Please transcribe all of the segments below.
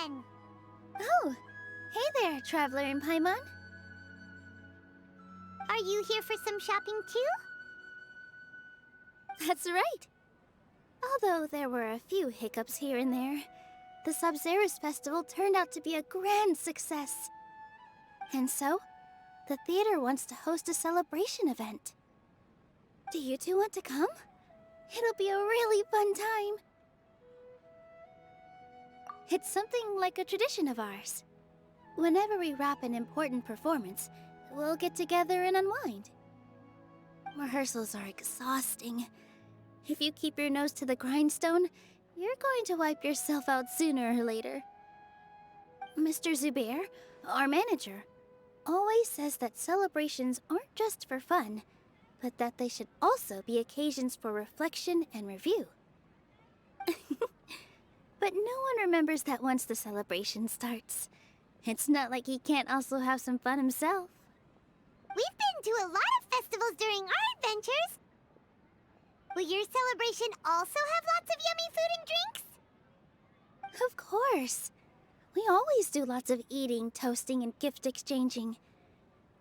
again! Oh, hey there, Traveler in Paimon. Are you here for some shopping too? That's right. Although there were a few hiccups here and there, the Sub-Zerus Festival turned out to be a grand success. And so, the theater wants to host a celebration event. Do you two want to come? It'll be a really fun time. It's something like a tradition of ours. Whenever we wrap an important performance, we'll get together and unwind. Rehearsals are exhausting. If you keep your nose to the grindstone, you're going to wipe yourself out sooner or later. Mr. Zubair, our manager, always says that celebrations aren't just for fun, but that they should also be occasions for reflection and review. But no one remembers that once the celebration starts. It's not like he can't also have some fun himself. We've been to a lot of festivals during our adventures. Will your celebration also have lots of yummy food and drinks? Of course. We always do lots of eating, toasting, and gift exchanging.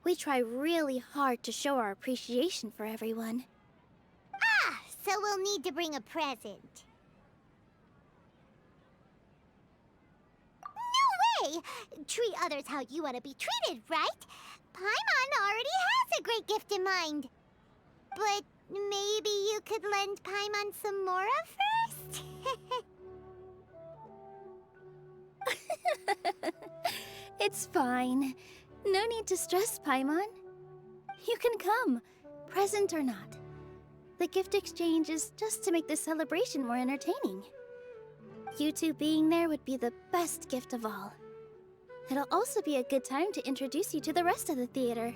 We try really hard to show our appreciation for everyone. Ah, so we'll need to bring a present. No way! Treat others how you want to be treated, right? Paimon already has a great gift in mind. But maybe you could lend Paimon some Mora first? It's fine. No need to stress, Paimon. You can come, present or not. The gift exchange is just to make the celebration more entertaining. You two being there would be the best gift of all. It'll also be a good time to introduce you to the rest of the theater.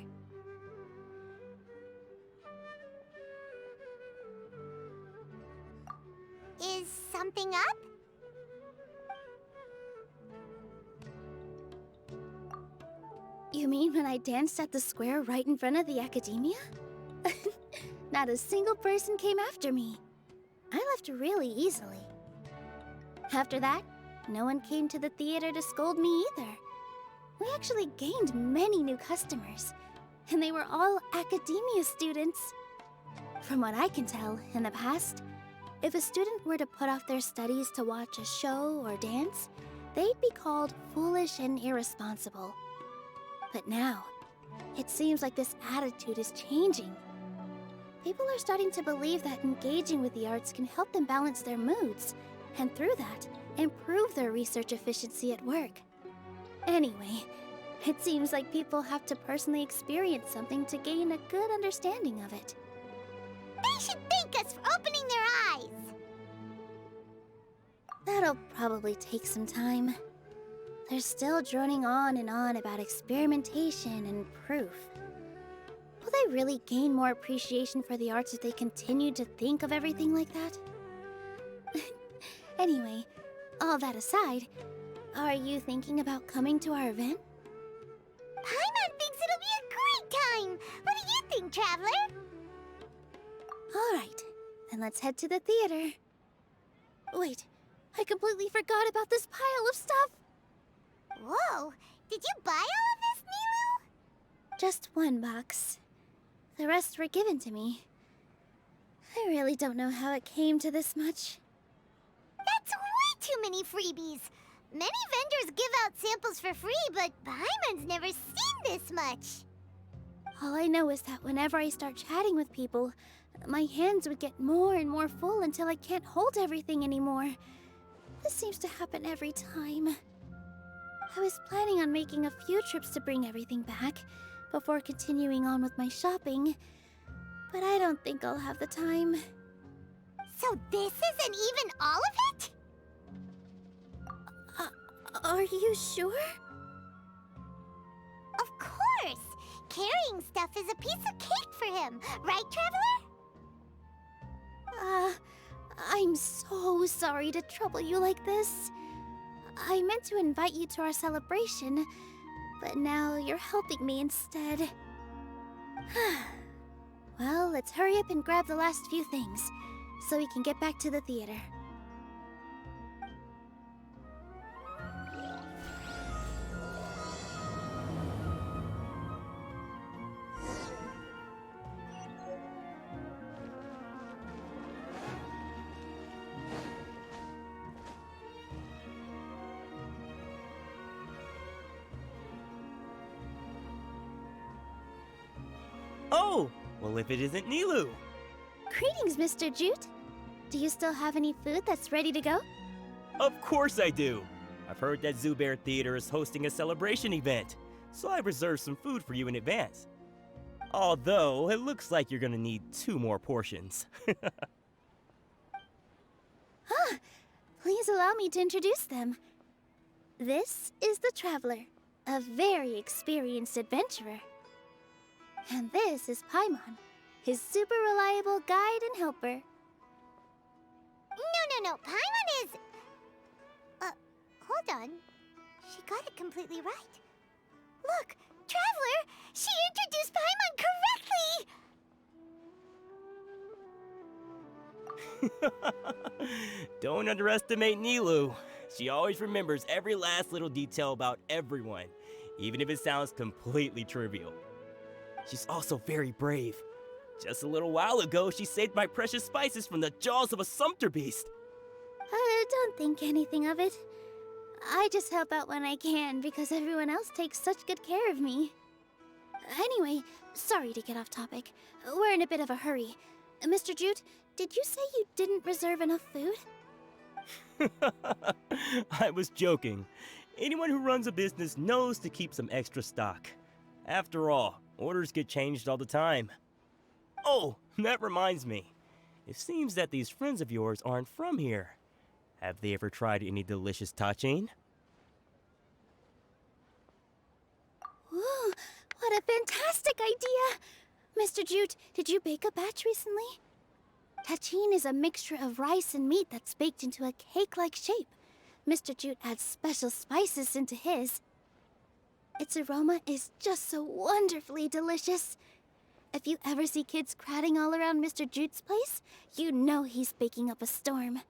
Is something up? You mean when I danced at the square right in front of the academia? Not a single person came after me. I left really easily. After that, no one came to the theater to scold me either. We actually gained many new customers, and they were all academia students. From what I can tell, in the past, if a student were to put off their studies to watch a show or dance, they'd be called foolish and irresponsible. But now, it seems like this attitude is changing. People are starting to believe that engaging with the arts can help them balance their moods, and through that, improve their research efficiency at work. Anyway, it seems like people have to personally experience something to gain a good understanding of it. They should thank us for opening their eyes! That'll probably take some time. They're still droning on and on about experimentation and proof. Will they really gain more appreciation for the arts if they continue to think of everything like that? Anyway, all that aside, are you thinking about coming to our event? Paimon thinks it'll be a great time! What do you think, Traveler? Alright, then let's head to the theater. Wait, I completely forgot about this pile of stuff! Whoa! Did you buy all of this, Nilu? Just one box. The rest were given to me. I really don't know how it came to this much. That's way too many freebies! Many vendors give out samples for free, but Paimon's never seen this much. All I know is that whenever I start chatting with people, my hands would get more and more full until I can't hold everything anymore. This seems to happen every time. I was planning on making a few trips to bring everything back before continuing on with my shopping, but I don't think I'll have the time. So this isn't even all of it? Are you sure? Of course! Carrying stuff is a piece of cake for him, right, Traveler? I'm so sorry to trouble you like this. I meant to invite you to our celebration, but now you're helping me instead. Well, let's hurry up and grab the last few things, so we can get back to the theater. Oh, well if it isn't Nilu. Greetings, Mr. Jute. Do you still have any food that's ready to go? Of course I do. I've heard that Zubair Theater is hosting a celebration event, so I reserved some food for you in advance. Although, it looks like you're gonna need 2 more portions. Please allow me to introduce them. This is the Traveler, a very experienced adventurer. And this is Paimon, his super reliable guide and helper. No. Paimon is... hold on. She got it completely right. Look, Traveler! She introduced Paimon correctly! Don't underestimate Nilu. She always remembers every last little detail about everyone, even if it sounds completely trivial. She's also very brave. Just a little while ago, she saved my precious spices from the jaws of a sumpter beast. Don't think anything of it. I just help out when I can because everyone else takes such good care of me. Anyway, sorry to get off topic. We're in a bit of a hurry. Mr. Jute, did you say you didn't reserve enough food? I was joking. Anyone who runs a business knows to keep some extra stock. After all, orders get changed all the time. Oh, that reminds me. It seems that these friends of yours aren't from here. Have they ever tried any delicious tachin? Ooh, what a fantastic idea! Mr. Jute, did you bake a batch recently? Tachin is a mixture of rice and meat that's baked into a cake-like shape. Mr. Jute adds special spices into his. Its aroma is just so wonderfully delicious. If you ever see kids crowding all around Mr. Jute's place, you know he's baking up a storm.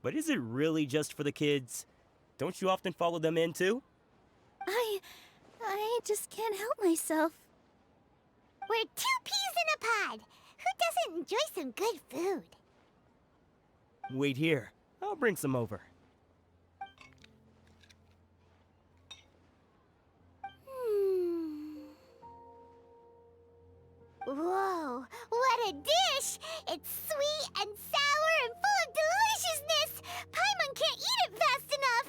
But is it really just for the kids? Don't you often follow them in too? I just can't help myself. We're 2 peas in a pod! Who doesn't enjoy some good food? Wait here. I'll bring some over. Whoa, what a dish! It's sweet and sour and full of deliciousness! Paimon can't eat it fast enough!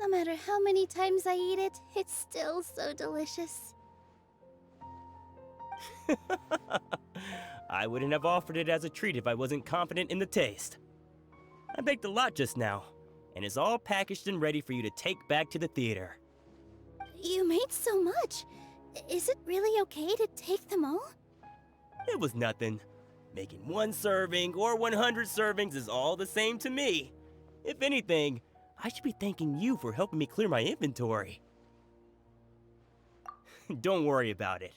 No matter how many times I eat it, it's still so delicious. I wouldn't have offered it as a treat if I wasn't confident in the taste. I baked a lot just now, and it's all packaged and ready for you to take back to the theater. You made so much. Is it really okay to take them all? It was nothing. Making 1 serving or 100 servings is all the same to me. If anything, I should be thanking you for helping me clear my inventory. Don't worry about it.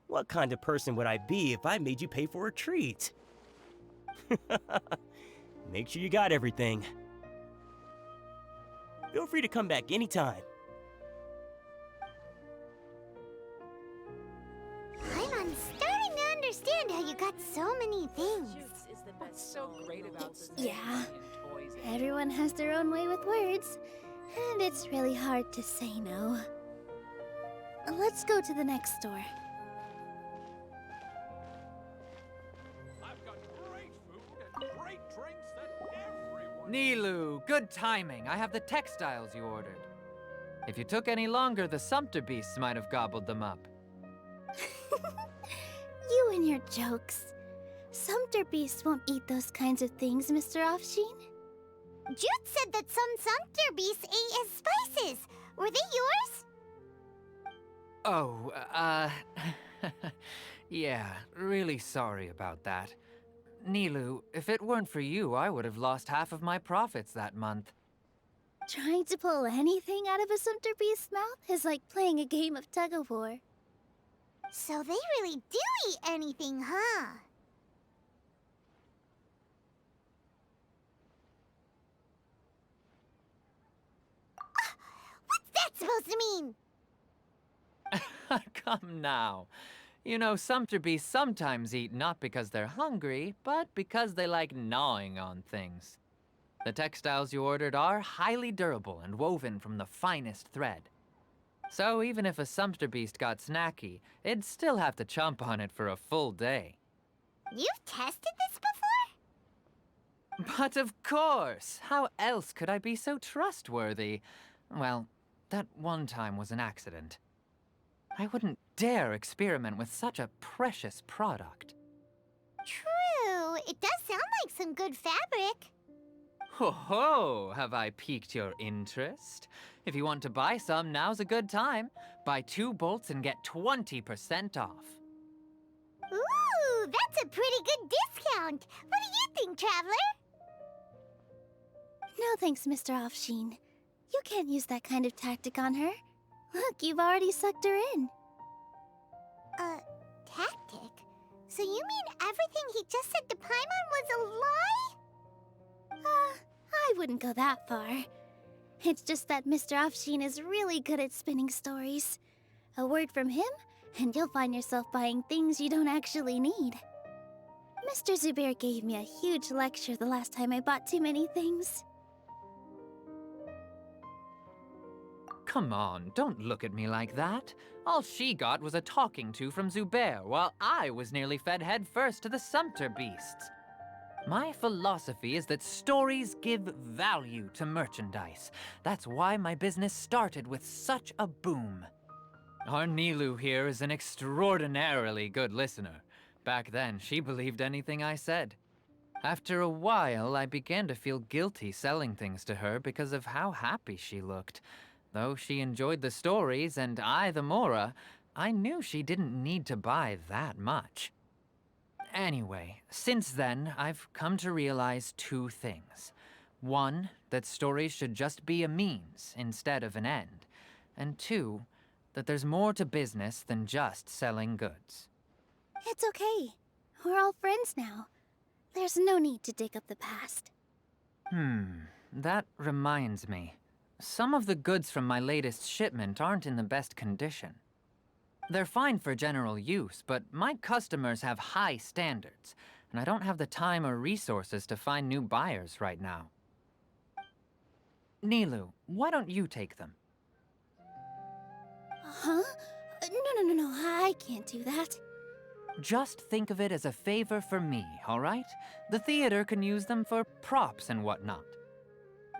What kind of person would I be if I made you pay for a treat? Make sure you got everything. Feel free to come back anytime. Paimon's starting to understand how you got so many things. What's so great about this? Yeah. Everyone has their own way with words, and it's really hard to say no. Let's go to the next store. I've got great food and great drinks that everyone... Nilu, good timing. I have the textiles you ordered. If you took any longer, the sumpter beasts might have gobbled them up. You and your jokes. Sumpter beasts won't eat those kinds of things, Mr. Offsheen. Jute said that some sumpter beasts ate his spices. Were they yours? Oh, yeah, really sorry about that. Nilu, if it weren't for you, I would have lost half of my profits that month. Trying to pull anything out of a sumpter beast's mouth is like playing a game of tug-of-war. So they really do eat anything, huh? What's that supposed to mean? Come now. You know, sumpter beasts sometimes eat not because they're hungry, but because they like gnawing on things. The textiles you ordered are highly durable and woven from the finest thread. So even if a sumpter beast got snacky, it'd still have to chomp on it for a full day. You've tested this before? But of course! How else could I be so trustworthy? Well, that one time was an accident. I wouldn't dare experiment with such a precious product. True. It does sound like some good fabric. Ho ho! Have I piqued your interest? If you want to buy some, now's a good time. Buy 2 bolts and get 20% off. Ooh, that's a pretty good discount. What do you think, Traveler? No thanks, Mr. Offsheen. You can't use that kind of tactic on her. Look, you've already sucked her in. Tactic? So you mean everything he just said to Paimon was a lie? I wouldn't go that far. It's just that Mr. Offsheen is really good at spinning stories. A word from him, and you'll find yourself buying things you don't actually need. Mr. Zubair gave me a huge lecture the last time I bought too many things. Come on, don't look at me like that. All she got was a talking to from Zubair, while I was nearly fed headfirst to the sumpter beasts. My philosophy is that stories give value to merchandise. That's why my business started with such a boom. Our Nilu here is an extraordinarily good listener. Back then, she believed anything I said. After a while, I began to feel guilty selling things to her because of how happy she looked. Though she enjoyed the stories and I the Mora, I knew she didn't need to buy that much. Anyway, since then, I've come to realize 2 things. 1, that stories should just be a means instead of an end. And 2, that there's more to business than just selling goods. It's okay. We're all friends now. There's no need to dig up the past. That reminds me. Some of the goods from my latest shipment aren't in the best condition. They're fine for general use, but my customers have high standards, and I don't have the time or resources to find new buyers right now. Nilu, why don't you take them? Huh? No, I can't do that. Just think of it as a favor for me, all right? The theater can use them for props and whatnot.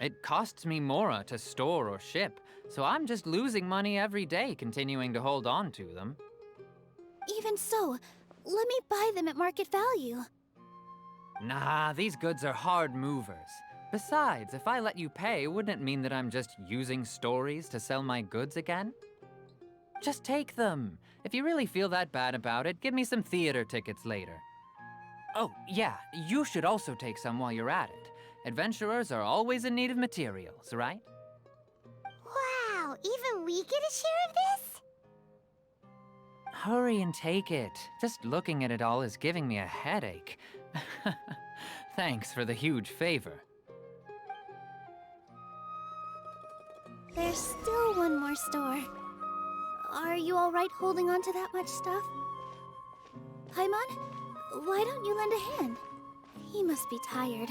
It costs me Mora to store or ship, so I'm just losing money every day continuing to hold on to them. Even so, let me buy them at market value. Nah, these goods are hard movers. Besides, if I let you pay, wouldn't it mean that I'm just using stories to sell my goods again? Just take them. If you really feel that bad about it, give me some theater tickets later. Oh, yeah, you should also take some while you're at it. Adventurers are always in need of materials, right? Wow, even we get a share of this? Hurry and take it. Just looking at it all is giving me a headache. Thanks for the huge favor. There's still one more store. Are you all right holding on to that much stuff? Paimon, why don't you lend a hand? He must be tired.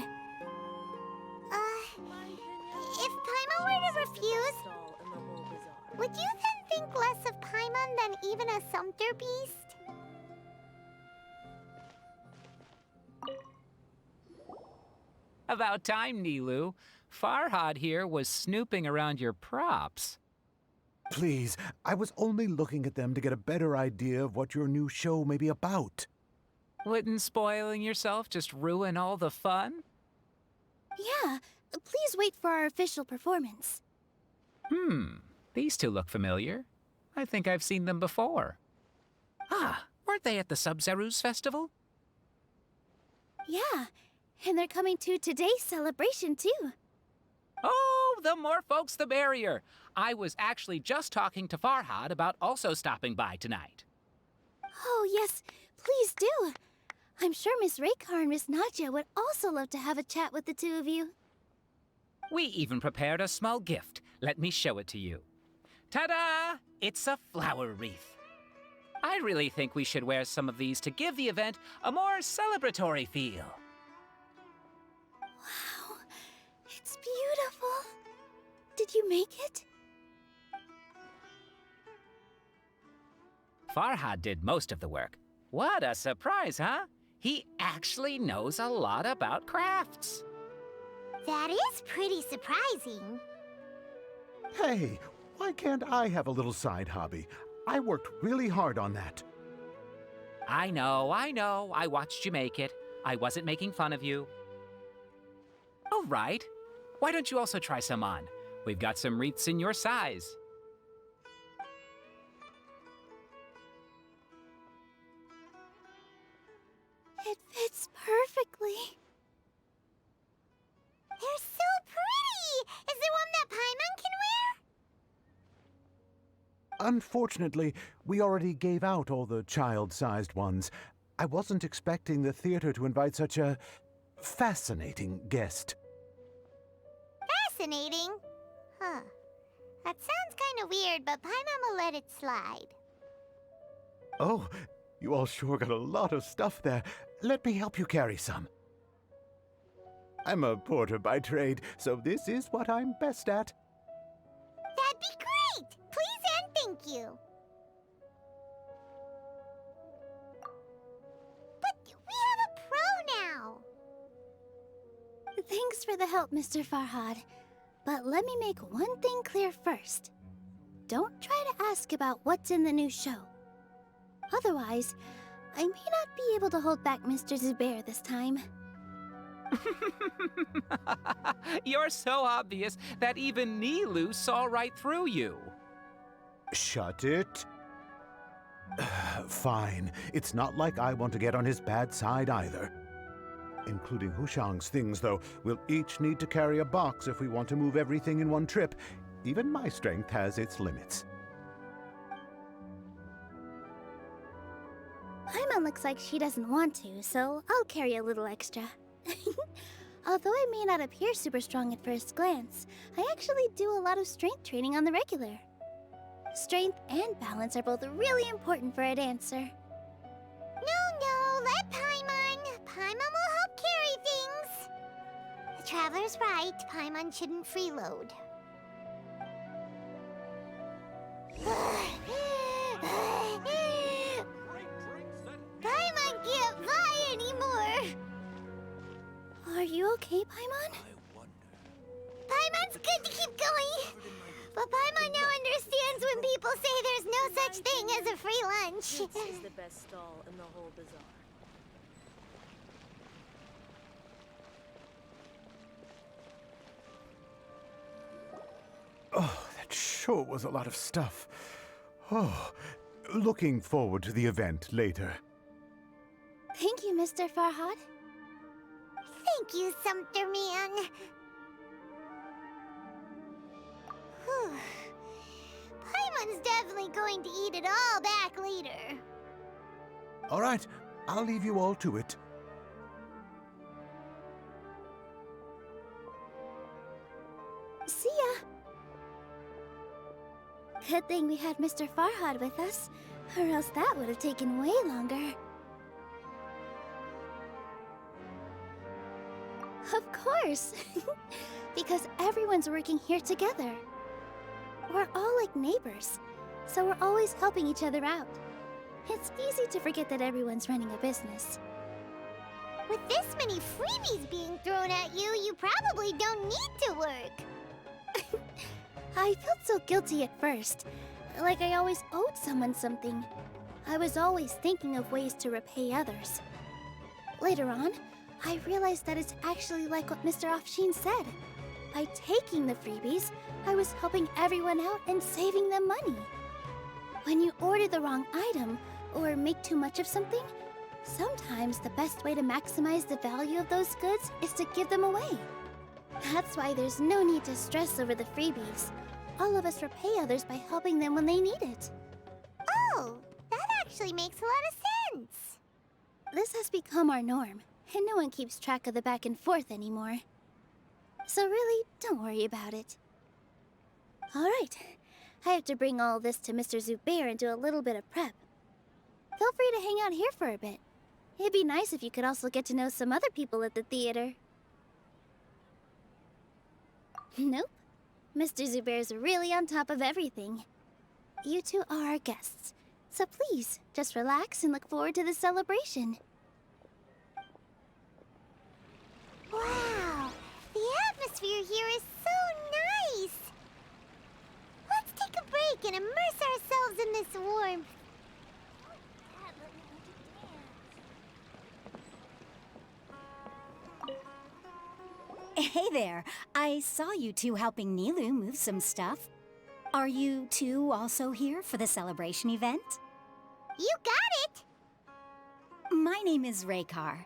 If Paimon were to refuse, would you then think less of Paimon than even a sumpter beast? About time, Nilu. Farhad here was snooping around your props. Please, I was only looking at them to get a better idea of what your new show may be about. Wouldn't spoiling yourself just ruin all the fun? Yeah, please wait for our official performance. These 2 look familiar. I think I've seen them before. Ah, weren't they at the Sub-Zerus festival? Yeah, and they're coming to today's celebration too. Oh, the more folks the merrier. I was actually just talking to Farhad about also stopping by tonight. Oh yes, please do. I'm sure Miss Raykar and Miss Nadja would also love to have a chat with the 2 of you. We even prepared a small gift. Let me show it to you. Ta-da! It's a flower wreath. I really think we should wear some of these to give the event a more celebratory feel. Wow, it's beautiful. Did you make it? Farhad did most of the work. What a surprise, huh? He actually knows a lot about crafts. That is pretty surprising. Hey, why can't I have a little side hobby? I worked really hard on that. I know. I watched you make it. I wasn't making fun of you. All right. Why don't you also try some on? We've got some wreaths in your size. It fits perfectly. They're so pretty! Is there one that Paimon can wear? Unfortunately, we already gave out all the child-sized ones. I wasn't expecting the theater to invite such a fascinating guest. Fascinating. Huh. That sounds kind of weird, but Paimon will let it slide. Oh, you all sure got a lot of stuff there. Let me help you carry some. I'm a porter by trade, so this is what I'm best at. That'd be great! Please and thank you. But we have a pro now. Thanks for the help, Mr. Farhad. But let me make one thing clear first. Don't try to ask about what's in the new show. Otherwise, I may not be able to hold back Mr. Zubair this time. You're so obvious that even Nilu saw right through you. Shut it. Fine. It's not like I want to get on his bad side either. Including Hushang's things, though, we'll each need to carry a box if we want to move everything in one trip. Even my strength has its limits. Paimon looks like she doesn't want to, so I'll carry a little extra. Although I may not appear super strong at first glance, I actually do a lot of strength training on the regular. Strength and balance are both really important for a dancer. No, let Paimon. Paimon will help carry things. The Traveler's right. Paimon shouldn't freeload. Paimon can't fly anymore. Are you okay, Paimon? Paimon's good to keep going. But Paimon now understands when people say there's no such thing as a free lunch. This is the best stall in the whole bazaar. Oh, that sure was a lot of stuff. Oh, looking forward to the event later. Thank you, Mr. Farhad. Thank you, Sumpter Man. Whew. Paimon's definitely going to eat it all back later. All right, I'll leave you all to it. See ya! Good thing we had Mr. Farhad with us, or else that would have taken way longer. Of course! Because everyone's working here together. We're all like neighbors, so we're always helping each other out. It's easy to forget that everyone's running a business. With this many freebies being thrown at you, you probably don't need to work. I felt so guilty at first, like I always owed someone something. I was always thinking of ways to repay others. Later on, I realized that it's actually like what Mr. Afshin said. By taking the freebies, I was helping everyone out and saving them money. When you order the wrong item, or make too much of something, sometimes the best way to maximize the value of those goods is to give them away. That's why there's no need to stress over the freebies. All of us repay others by helping them when they need it. Oh, that actually makes a lot of sense. This has become our norm, and no one keeps track of the back and forth anymore. So really, don't worry about it. Alright, I have to bring all this to Mr. Zubair and do a little bit of prep. Feel free to hang out here for a bit. It'd be nice if you could also get to know some other people at the theater. Nope. Mr. Zubair's really on top of everything. You two are our guests. So please, just relax and look forward to the celebration. Wow, the atmosphere here is so nice. Let's take a break and immerse ourselves in this warmth. Hey there. I saw you two helping Nilu move some stuff. Are you two also here for the celebration event? You got it! My name is Raykar.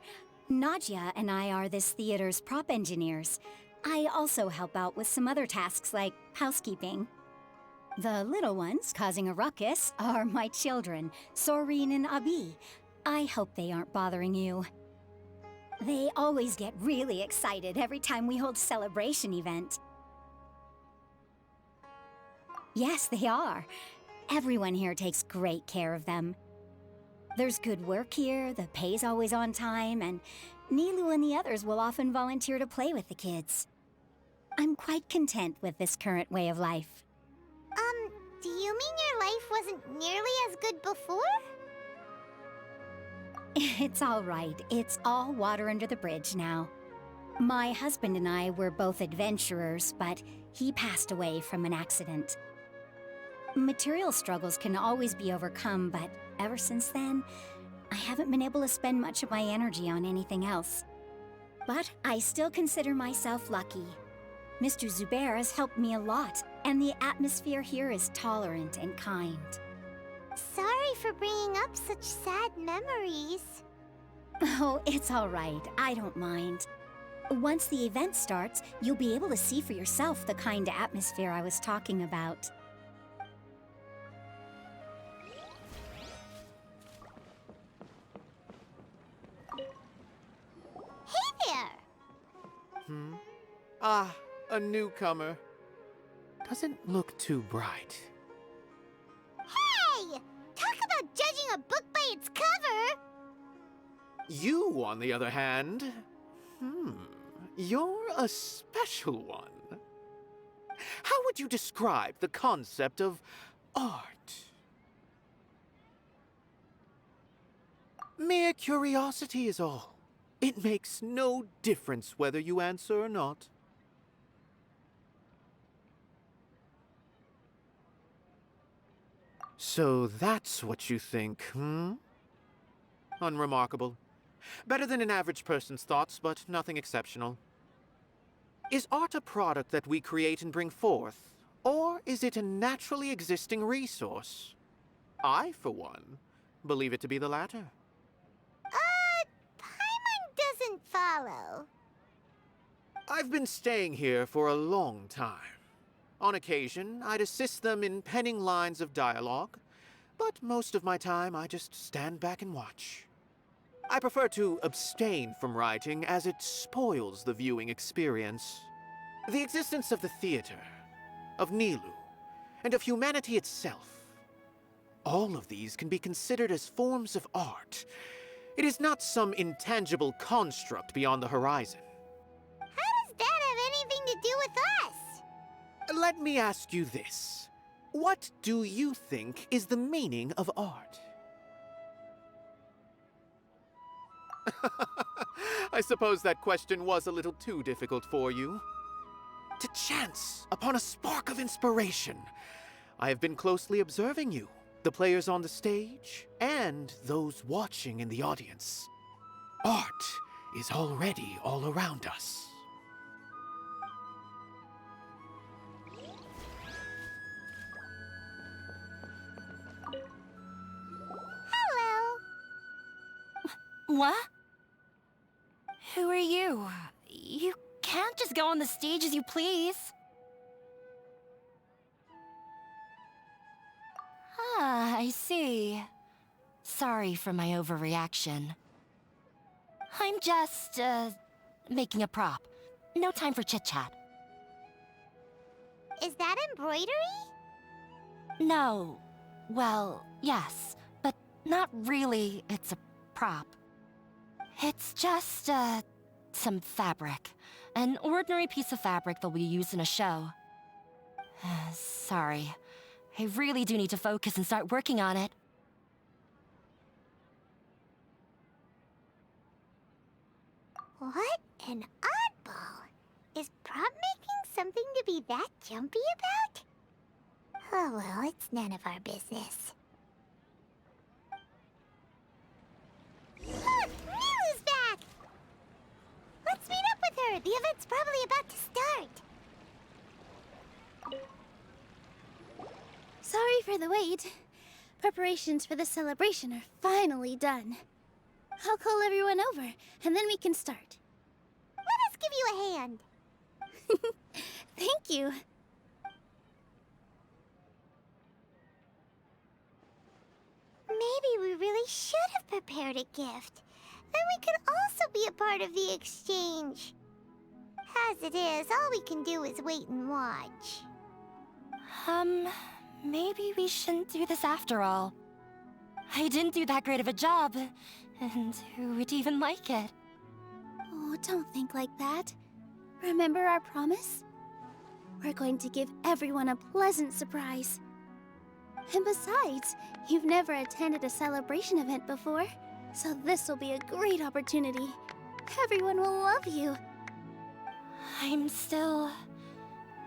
Nadia and I are this theater's prop engineers. I also help out with some other tasks like housekeeping. The little ones causing a ruckus are my children, Soreen and Abi. I hope they aren't bothering you. They always get really excited every time we hold a celebration event. Yes, they are. Everyone here takes great care of them. There's good work here, the pay's always on time, and Nilu and the others will often volunteer to play with the kids. I'm quite content with this current way of life. Do you mean your life wasn't nearly as good before? It's all right. It's all water under the bridge now. My husband and I were both adventurers, but he passed away from an accident. Material struggles can always be overcome, but ever since then, I haven't been able to spend much of my energy on anything else. But I still consider myself lucky. Mr. Zubair has helped me a lot, and the atmosphere here is tolerant and kind. Sorry for bringing up such sad memories. Oh, it's all right. I don't mind. Once the event starts, you'll be able to see for yourself the kind of atmosphere I was talking about. Hey there! Ah, a newcomer. Doesn't look too bright. Hey! Talk about judging a book by its cover! You, on the other hand, you're a special one. How would you describe the concept of art? Mere curiosity is all. It makes no difference whether you answer or not. So that's what you think, Unremarkable. Better than an average person's thoughts, but nothing exceptional. Is art a product that we create and bring forth, or is it a naturally existing resource? I, for one, believe it to be the latter. Paimon doesn't follow. I've been staying here for a long time. On occasion, I'd assist them in penning lines of dialogue, but most of my time I just stand back and watch. I prefer to abstain from writing as it spoils the viewing experience. The existence of the theater, of Nilu, and of humanity itself. All of these can be considered as forms of art. It is not some intangible construct beyond the horizon. How does that have anything to do with us? Let me ask you this. What do you think is the meaning of art? I suppose that question was a little too difficult for you. To chance upon a spark of inspiration, I have been closely observing you, the players on the stage, and those watching in the audience. Art is already all around us. Hello. What? Who are you? You can't just go on the stage as you please. Ah, I see. Sorry for my overreaction. I'm just, making a prop. No time for chit-chat. Is that embroidery? No. Well, yes, but not really. It's a prop. It's just, some fabric. An ordinary piece of fabric that we use in a show. Sorry. I really do need to focus and start working on it. What an oddball. Is prop making something to be that jumpy about? Oh well, it's none of our business. Look! Milu's back! Let's meet up with her! The event's probably about to start. Sorry for the wait. Preparations for the celebration are finally done. I'll call everyone over, and then we can start. Let us give you a hand. Thank you. Maybe we really should have prepared a gift. Then we could also be a part of the exchange. As it is, all we can do is wait and watch. Maybe we shouldn't do this after all. I didn't do that great of a job, and who would even like it? Oh, don't think like that. Remember our promise? We're going to give everyone a pleasant surprise. And besides, you've never attended a celebration event before, so this will be a great opportunity. Everyone will love you. I'm still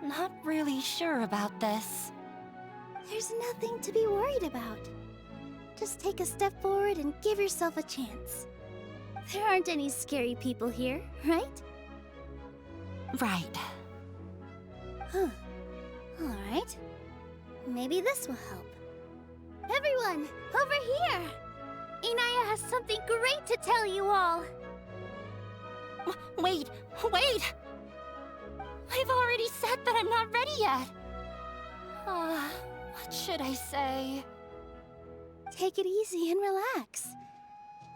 not really sure about this. There's nothing to be worried about. Just take a step forward and give yourself a chance. There aren't any scary people here, right? Right. Huh. Alright. Maybe this will help. Everyone, over here! Inaya has something great to tell you all! Wait! I've already said that I'm not ready yet! What should I say? Take it easy and relax.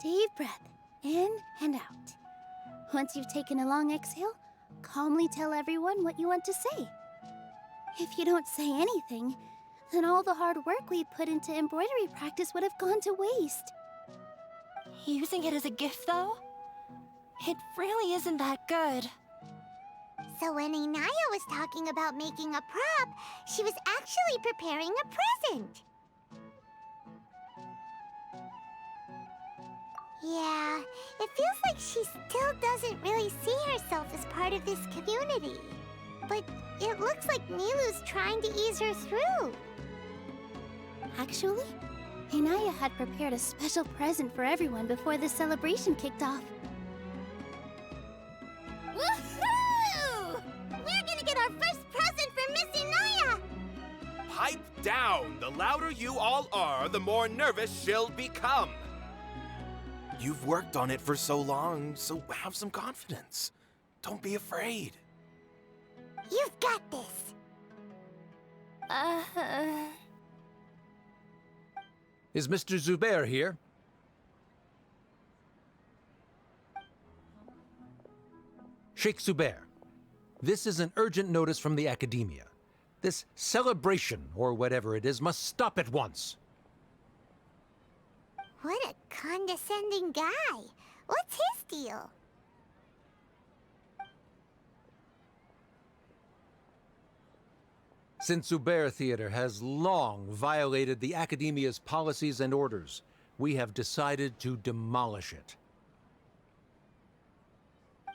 Deep breath, in and out. Once you've taken a long exhale, calmly tell everyone what you want to say. If you don't say anything, then all the hard work we put into embroidery practice would have gone to waste. Using it as a gift, though? It really isn't that good. So when Inaya was talking about making a prop, she was actually preparing a present. Yeah, it feels like she still doesn't really see herself as part of this community. But it looks like Nilu's trying to ease her through. Actually, Inaya had prepared a special present for everyone before the celebration kicked off. Woohoo! We're gonna get our first present for Miss Inaya! Pipe down! The louder you all are, the more nervous she'll become. You've worked on it for so long, so have some confidence. Don't be afraid. You've got this. Is Mr. Zubair here? Sheikh Zubair, this is an urgent notice from the Academia. This celebration, or whatever it is, must stop at once. What a condescending guy. What's his deal? Since Zubair Theater has long violated the Academia's policies and orders, we have decided to demolish it.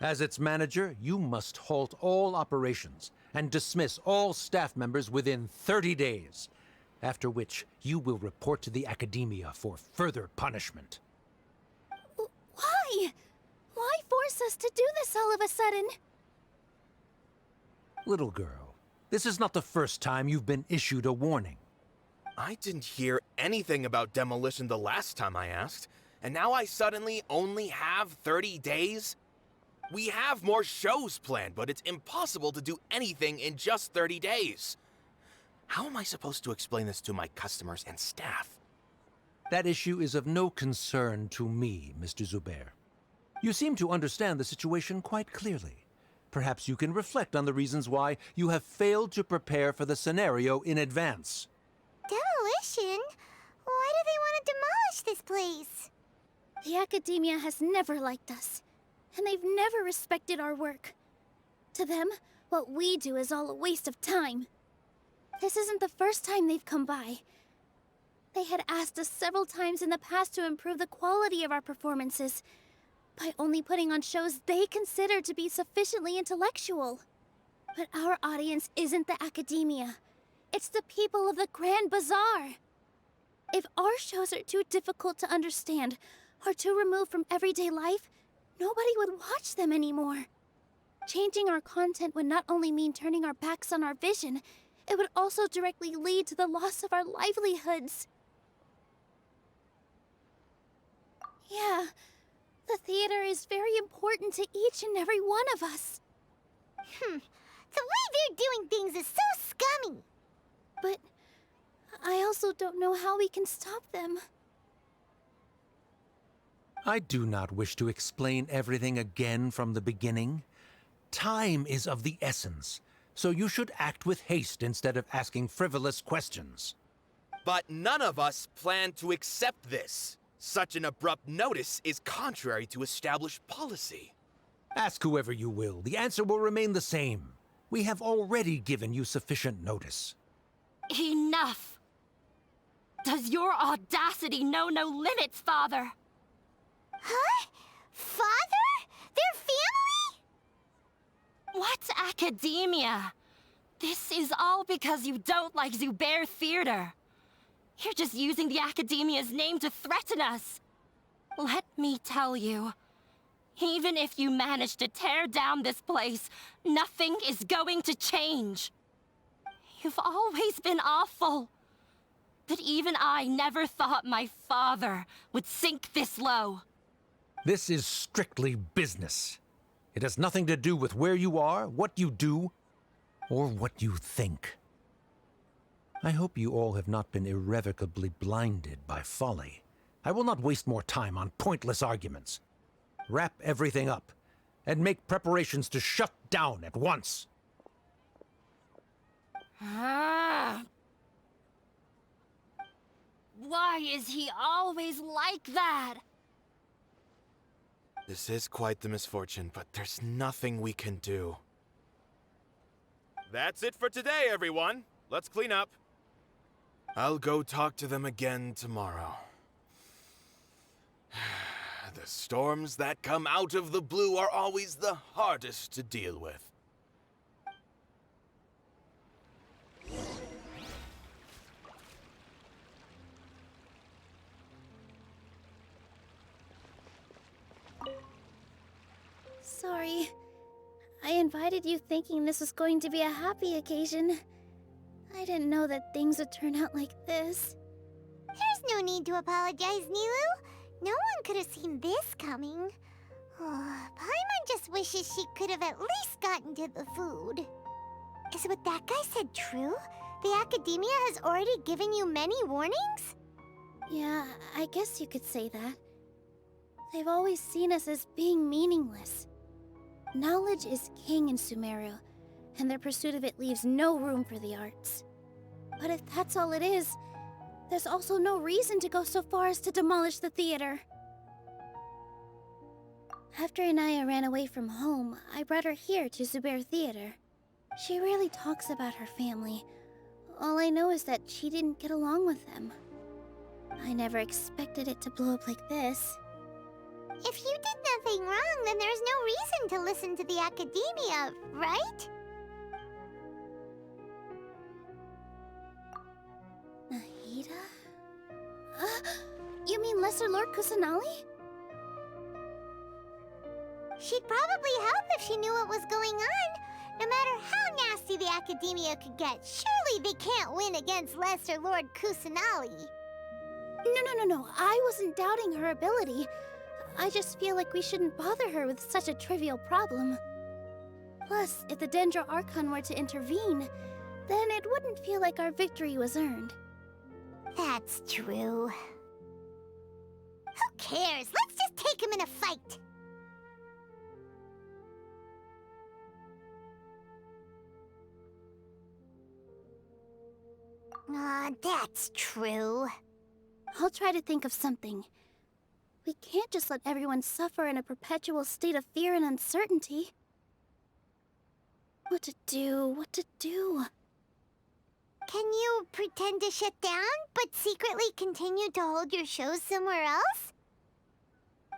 As its manager, you must halt all operations and dismiss all staff members within 30 days, after which you will report to the Academia for further punishment. Why? Why force us to do this all of a sudden? Little girl, this is not the first time you've been issued a warning. I didn't hear anything about demolition the last time I asked, and now I suddenly only have 30 days? We have more shows planned, but it's impossible to do anything in just 30 days. How am I supposed to explain this to my customers and staff? That issue is of no concern to me, Mr. Zubair. You seem to understand the situation quite clearly. Perhaps you can reflect on the reasons why you have failed to prepare for the scenario in advance. Demolition? Why do they want to demolish this place? The Academia has never liked us, and they've never respected our work. To them, what we do is all a waste of time. This isn't the first time they've come by. They had asked us several times in the past to improve the quality of our performances, by only putting on shows they consider to be sufficiently intellectual. But our audience isn't the academia. It's the people of the Grand Bazaar. If our shows are too difficult to understand or too removed from everyday life, nobody would watch them anymore. Changing our content would not only mean turning our backs on our vision, it would also directly lead to the loss of our livelihoods. Yeah, the theater is very important to each and every one of us. The way they're doing things is so scummy. But I also don't know how we can stop them. I do not wish to explain everything again from the beginning. Time is of the essence, so you should act with haste instead of asking frivolous questions. But none of us plan to accept this. Such an abrupt notice is contrary to established policy. Ask whoever you will, the answer will remain the same. We have already given you sufficient notice. Enough! Does your audacity know no limits, Father? Huh? Father? Their family? What academia? This is all because you don't like Zubair Theater. You're just using the academia's name to threaten us. Let me tell you, even if you manage to tear down this place, nothing is going to change. You've always been awful. But even I never thought my father would sink this low. This is strictly business. It has nothing to do with where you are, what you do, or what you think. I hope you all have not been irrevocably blinded by folly. I will not waste more time on pointless arguments. Wrap everything up, and make preparations to shut down at once. Why is he always like that? This is quite the misfortune, but there's nothing we can do. That's it for today, everyone. Let's clean up. I'll go talk to them again tomorrow. The storms that come out of the blue are always the hardest to deal with. Sorry. I invited you thinking this was going to be a happy occasion. I didn't know that things would turn out like this. There's no need to apologize, Nilu. No one could have seen this coming. Oh, Paimon just wishes she could have at least gotten to the food. Is what that guy said true? The Academia has already given you many warnings? Yeah, I guess you could say that. They've always seen us as being meaningless. Knowledge is king in Sumeria, and their pursuit of it leaves no room for the arts. But if that's all it is, there's also no reason to go so far as to demolish the theater. After Inaya ran away from home, I brought her here to Zubair Theater. She rarely talks about her family. All I know is that she didn't get along with them. I never expected it to blow up like this. If you did nothing wrong, then there's no reason to listen to the Academia, right? Nahida? You mean Lesser Lord Kusanali? She'd probably help if she knew what was going on. No matter how nasty the Academia could get, surely they can't win against Lesser Lord Kusanali. No. I wasn't doubting her ability. I just feel like we shouldn't bother her with such a trivial problem. Plus, if the Dendro Archon were to intervene, then it wouldn't feel like our victory was earned. That's true. Who cares? Let's just take him in a fight. That's true. I'll try to think of something. We can't just let everyone suffer in a perpetual state of fear and uncertainty. What to do? Can you pretend to shut down, but secretly continue to hold your shows somewhere else?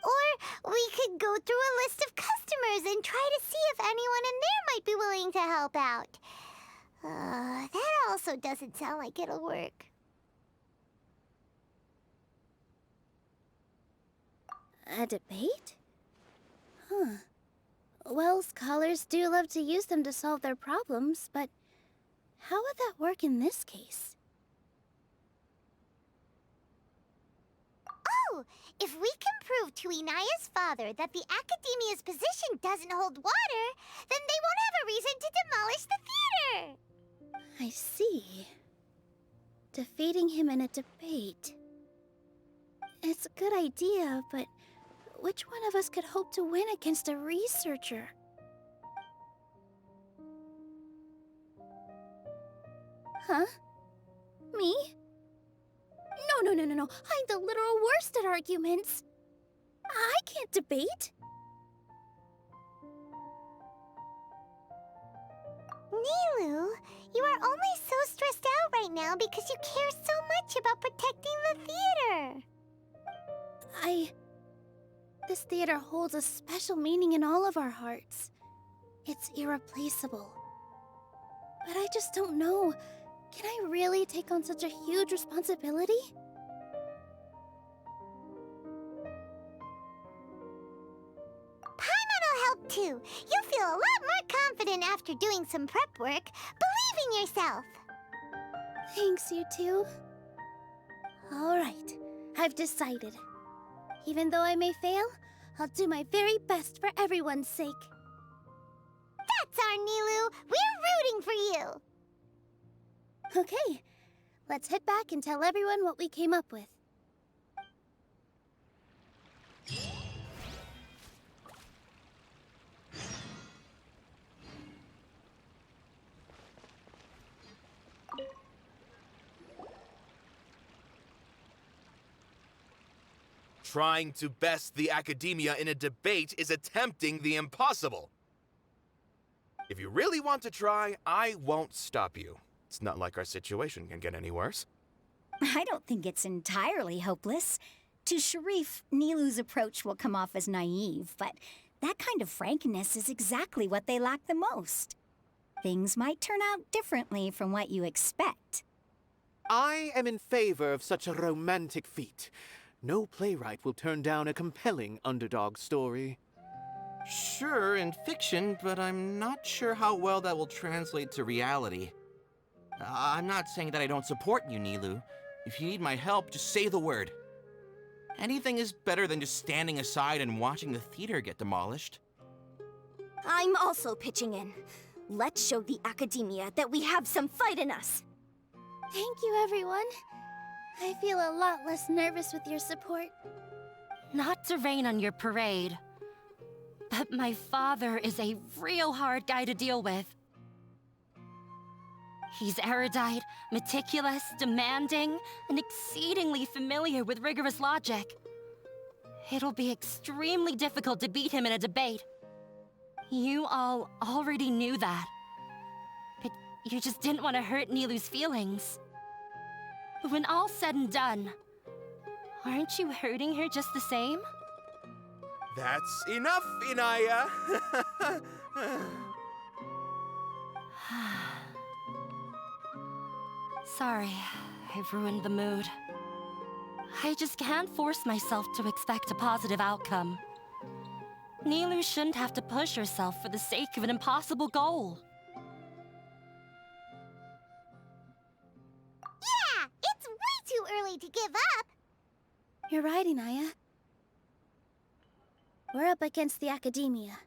Or we could go through a list of customers and try to see if anyone in there might be willing to help out. That also doesn't sound like it'll work. A debate? Huh. Well, scholars do love to use them to solve their problems, but how would that work in this case? Oh, if we can prove to Inaya's father that the Academia's position doesn't hold water, then they won't have a reason to demolish the theater! I see. Defeating him in a debate. It's a good idea, but which one of us could hope to win against a researcher? Huh? Me? No. I'm the literal worst at arguments. I can't debate. Nilu, you are only so stressed out right now because you care so much about protecting the theater. This theater holds a special meaning in all of our hearts. It's irreplaceable. But I just don't know. Can I really take on such a huge responsibility? Paimon will help too. You'll feel a lot more confident after doing some prep work. Believe in yourself. Thanks, you two. Alright, I've decided. Even though I may fail, I'll do my very best for everyone's sake. That's our Nilu. We're rooting for you. Okay, let's head back and tell everyone what we came up with. Trying to best the academia in a debate is attempting the impossible. If you really want to try, I won't stop you. It's not like our situation can get any worse. I don't think it's entirely hopeless. To Sharif, Nilu's approach will come off as naive, but that kind of frankness is exactly what they lack the most. Things might turn out differently from what you expect. I am in favor of such a romantic feat. No playwright will turn down a compelling underdog story. Sure, in fiction, but I'm not sure how well that will translate to reality. I'm not saying that I don't support you, Nilu. If you need my help, just say the word. Anything is better than just standing aside and watching the theater get demolished. I'm also pitching in. Let's show the Academia that we have some fight in us. Thank you, everyone. I feel a lot less nervous with your support. Not to rain on your parade, but my father is a real hard guy to deal with. He's erudite, meticulous, demanding, and exceedingly familiar with rigorous logic. It'll be extremely difficult to beat him in a debate. You all already knew that. But you just didn't want to hurt Nilu's feelings. But when all's said and done, aren't you hurting her just the same? That's enough, Inaya! Sorry, I've ruined the mood. I just can't force myself to expect a positive outcome. Nilu shouldn't have to push herself for the sake of an impossible goal. Yeah, it's way too early to give up. You're right, Inaya. We're up against the Academia.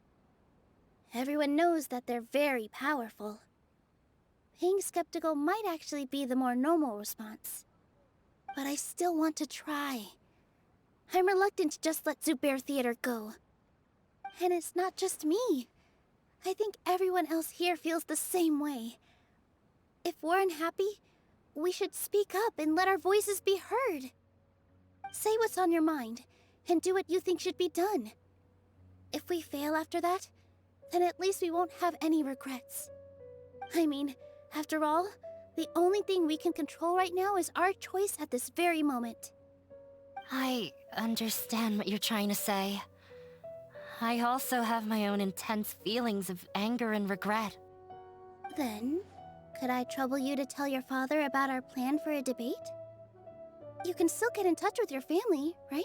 Everyone knows that they're very powerful. Being skeptical might actually be the more normal response. But I still want to try. I'm reluctant to just let Zubair Theater go. And it's not just me. I think everyone else here feels the same way. If we're unhappy, we should speak up and let our voices be heard. Say what's on your mind, and do what you think should be done. If we fail after that, then at least we won't have any regrets. I mean, after all, the only thing we can control right now is our choice at this very moment. I understand what you're trying to say. I also have my own intense feelings of anger and regret. Then, could I trouble you to tell your father about our plan for a debate? You can still get in touch with your family, right?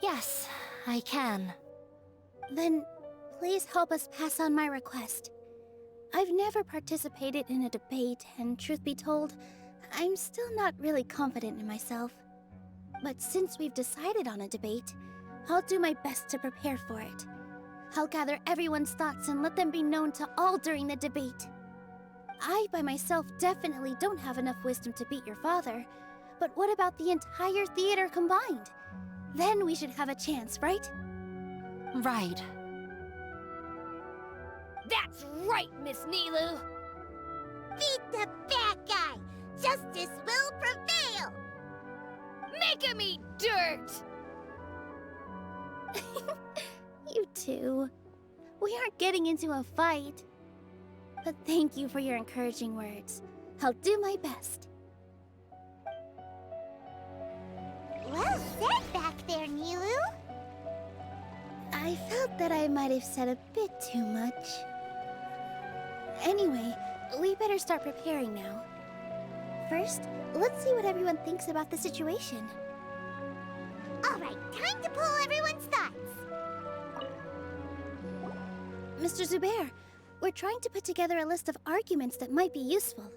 Yes, I can. Then, please help us pass on my request. I've never participated in a debate, and truth be told, I'm still not really confident in myself. But since we've decided on a debate, I'll do my best to prepare for it. I'll gather everyone's thoughts and let them be known to all during the debate. I, by myself, definitely don't have enough wisdom to beat your father. But what about the entire theater combined? Then we should have a chance, right? Right. That's right, Miss Nilu! Beat the bad guy! Justice will prevail! Make him eat dirt! You two. We aren't getting into a fight. But thank you for your encouraging words. I'll do my best. Well said back there, Nilu. I felt that I might have said a bit too much. Anyway, we better start preparing now. First, let's see what everyone thinks about the situation. All right, time to pull everyone's thoughts. Mr. Zubair, we're trying to put together a list of arguments that might be useful.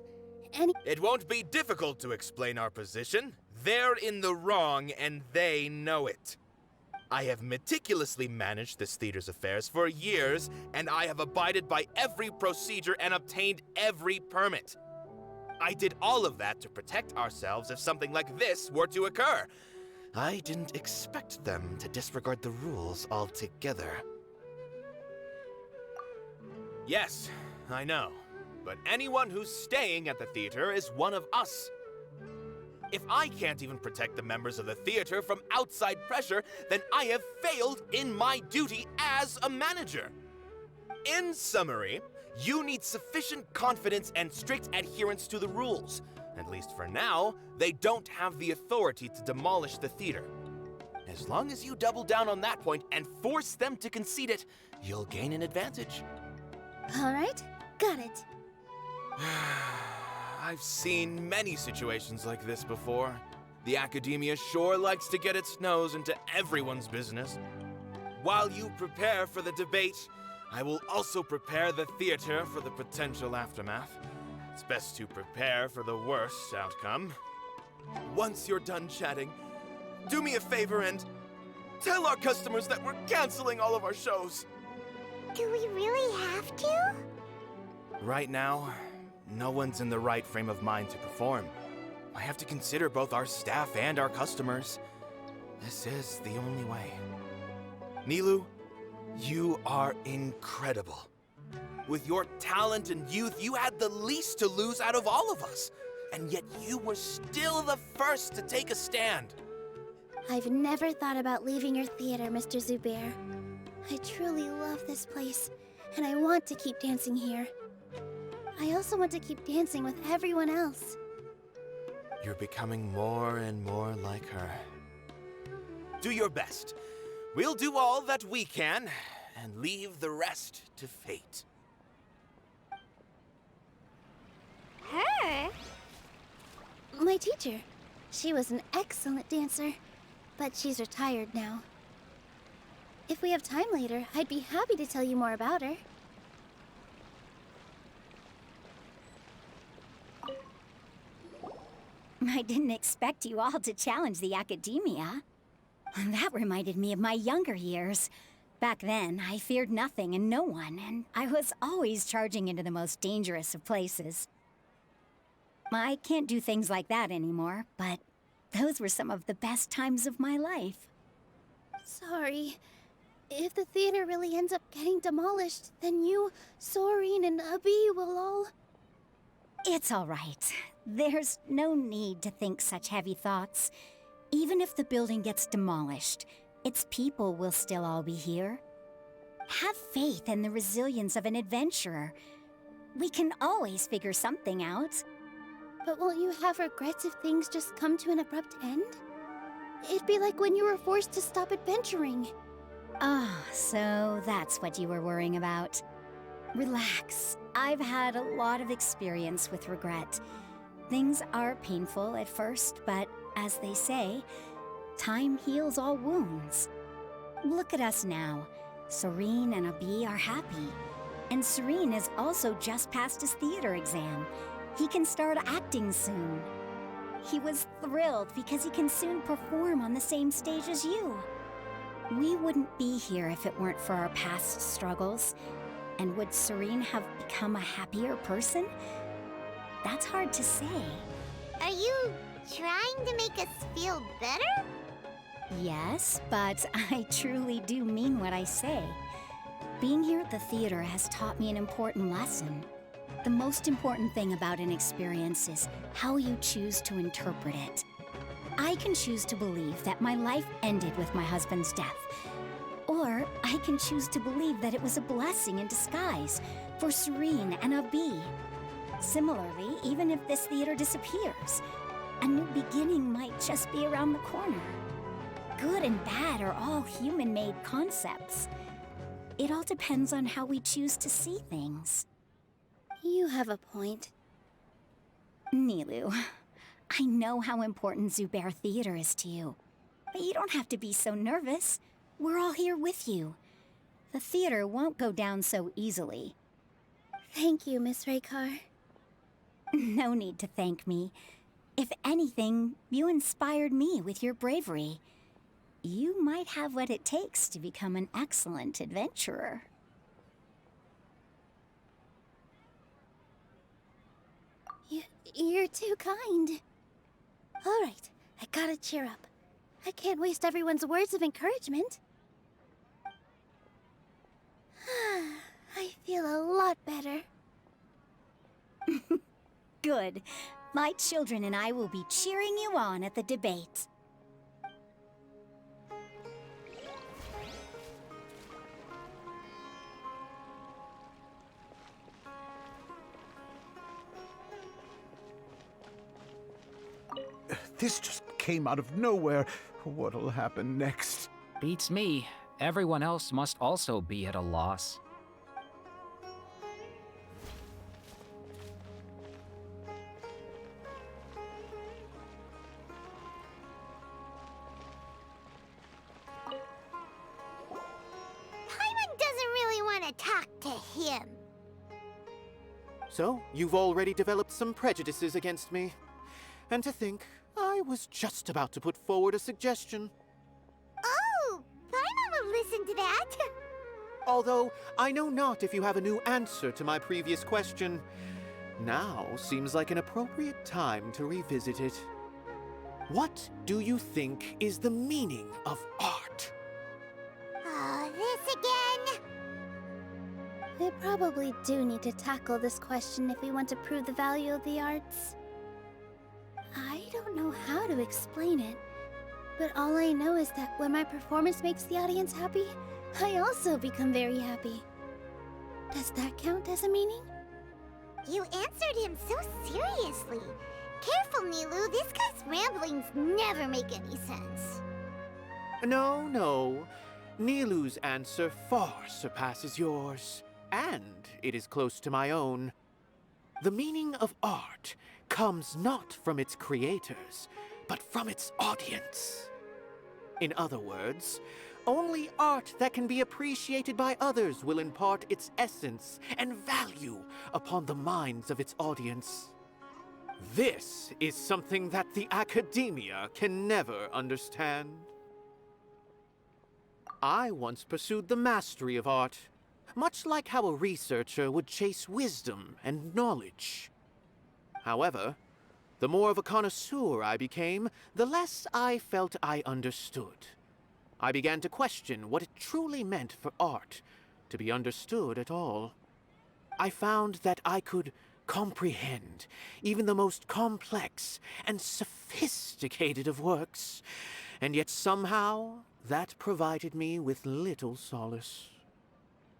It won't be difficult to explain our position. They're in the wrong, and they know it. I have meticulously managed this theater's affairs for years, and I have abided by every procedure and obtained every permit. I did all of that to protect ourselves if something like this were to occur. I didn't expect them to disregard the rules altogether. Yes, I know. But anyone who's staying at the theater is one of us. If I can't even protect the members of the theater from outside pressure, then I have failed in my duty as a manager. In summary, you need sufficient confidence and strict adherence to the rules. At least for now, they don't have the authority to demolish the theater. As long as you double down on that point and force them to concede it, you'll gain an advantage. All right, got it. I've seen many situations like this before. The academia sure likes to get its nose into everyone's business. While you prepare for the debate, I will also prepare the theater for the potential aftermath. It's best to prepare for the worst outcome. Once you're done chatting, do me a favor and tell our customers that we're canceling all of our shows. Do we really have to? Right now, no one's in the right frame of mind to perform. I have to consider both our staff and our customers. This is the only way. Nilu, you are incredible. With your talent and youth, you had the least to lose out of all of us. And yet you were still the first to take a stand. I've never thought about leaving your theater, Mr. Zubair. I truly love this place, and I want to keep dancing here. I also want to keep dancing with everyone else. You're becoming more and more like her. Do your best. We'll do all that we can, and leave the rest to fate. Her? My teacher. She was an excellent dancer, but she's retired now. If we have time later, I'd be happy to tell you more about her. I didn't expect you all to challenge the academia. That reminded me of my younger years. Back then, I feared nothing and no one, and I was always charging into the most dangerous of places. I can't do things like that anymore, but those were some of the best times of my life. Sorry. If the theater really ends up getting demolished, then you, Soren, and Abi will all... It's all right. There's no need to think such heavy thoughts. Even if the building gets demolished, its people will still all be here. Have faith in the resilience of an adventurer. We can always figure something out. But won't you have regrets if things just come to an abrupt end? It'd be like when you were forced to stop adventuring. Ah, so that's what you were worrying about. Relax. I've had a lot of experience with regret. Things are painful at first, but as they say, time heals all wounds. Look at us now. Serene and Abi are happy. And Serene has also just passed his theater exam. He can start acting soon. He was thrilled because he can soon perform on the same stage as you. We wouldn't be here if it weren't for our past struggles. And would Serene have become a happier person? That's hard to say. Are you trying to make us feel better? Yes, but I truly do mean what I say. Being here at the theater has taught me an important lesson. The most important thing about an experience is how you choose to interpret it. I can choose to believe that my life ended with my husband's death. Or I can choose to believe that it was a blessing in disguise for Serene and Abi. Similarly, even if this theater disappears, a new beginning might just be around the corner. Good and bad are all human-made concepts. It all depends on how we choose to see things. You have a point. Nilou, I know how important Zubair Theater is to you. But you don't have to be so nervous. We're all here with you. The theater won't go down so easily. Thank you, Miss Raykar. No need to thank me. If anything, you inspired me with your bravery. You might have what it takes to become an excellent adventurer. You're too kind. All right, I gotta cheer up. I can't waste everyone's words of encouragement. I feel a lot better. Good. My children and I will be cheering you on at the debate. This just came out of nowhere. What'll happen next? Beats me. Everyone else must also be at a loss. Paimon doesn't really want to talk to him. So, you've already developed some prejudices against me. And to think, I was just about to put forward a suggestion. Oh, Paimon will listen to that. Although, I know not if you have a new answer to my previous question. Now seems like an appropriate time to revisit it. What do you think is the meaning of art? Oh, this again? We probably do need to tackle this question if we want to prove the value of the arts. I don't know how to explain it, but all I know is that when my performance makes the audience happy, I also become very happy. Does that count as a meaning? You answered him so seriously. Careful, Nilou. This guy's ramblings never make any sense. No. Nilou's answer far surpasses yours, and it is close to my own. The meaning of art comes not from its creators, but from its audience. In other words, only art that can be appreciated by others will impart its essence and value upon the minds of its audience. This is something that the academia can never understand. I once pursued the mastery of art, much like how a researcher would chase wisdom and knowledge. However, the more of a connoisseur I became, the less I felt I understood. I began to question what it truly meant for art to be understood at all. I found that I could comprehend even the most complex and sophisticated of works, and yet somehow that provided me with little solace.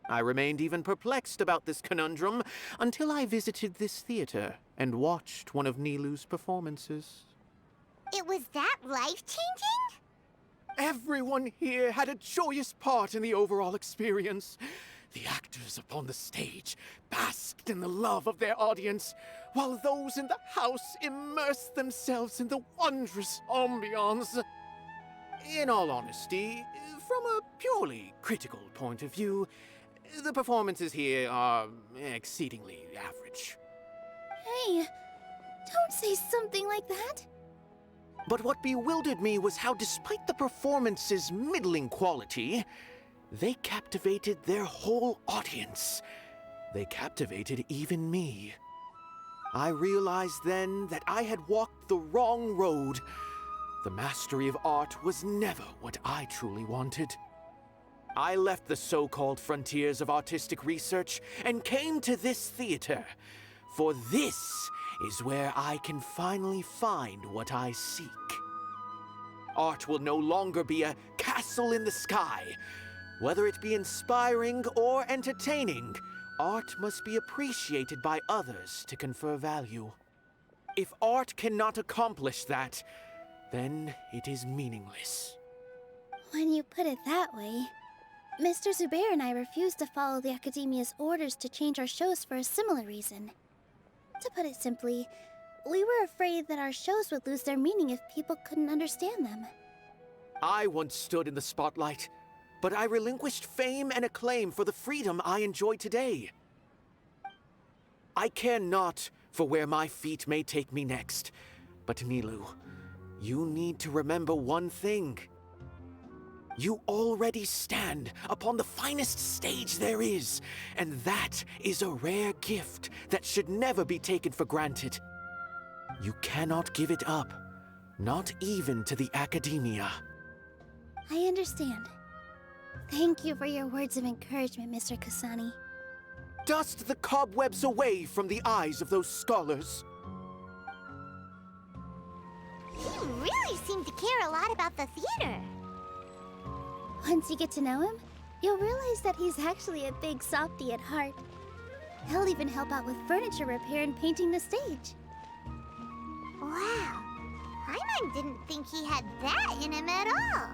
I remained even perplexed about this conundrum until I visited this theater and watched one of Nilou's performances. It was that life-changing? Everyone here had a joyous part in the overall experience. The actors upon the stage basked in the love of their audience, while those in the house immersed themselves in the wondrous ambiance. In all honesty, from a purely critical point of view, the performances here are exceedingly average. Hey, don't say something like that. But what bewildered me was how, despite the performance's middling quality, they captivated their whole audience. They captivated even me. I realized then that I had walked the wrong road. The mastery of art was never what I truly wanted. I left the so-called frontiers of artistic research and came to this theater, for this is where I can finally find what I seek. Art will no longer be a castle in the sky. Whether it be inspiring or entertaining, art must be appreciated by others to confer value. If art cannot accomplish that, then it is meaningless. When you put it that way, Mr. Zubair and I refused to follow the Academia's orders to change our shows for a similar reason. To put it simply, we were afraid that our shows would lose their meaning if people couldn't understand them. I once stood in the spotlight, but I relinquished fame and acclaim for the freedom I enjoy today. I care not for where my feet may take me next, but Nilou, you need to remember one thing. You already stand upon the finest stage there is, and that is a rare gift that should never be taken for granted. You cannot give it up, not even to the Academia. I understand. Thank you for your words of encouragement, Mr. Kasani. Dust the cobwebs away from the eyes of those scholars. You really seem to care a lot about the theater. Once you get to know him, you'll realize that he's actually a big softy at heart. He'll even help out with furniture repair and painting the stage. Wow. Paimon didn't think he had that in him at all.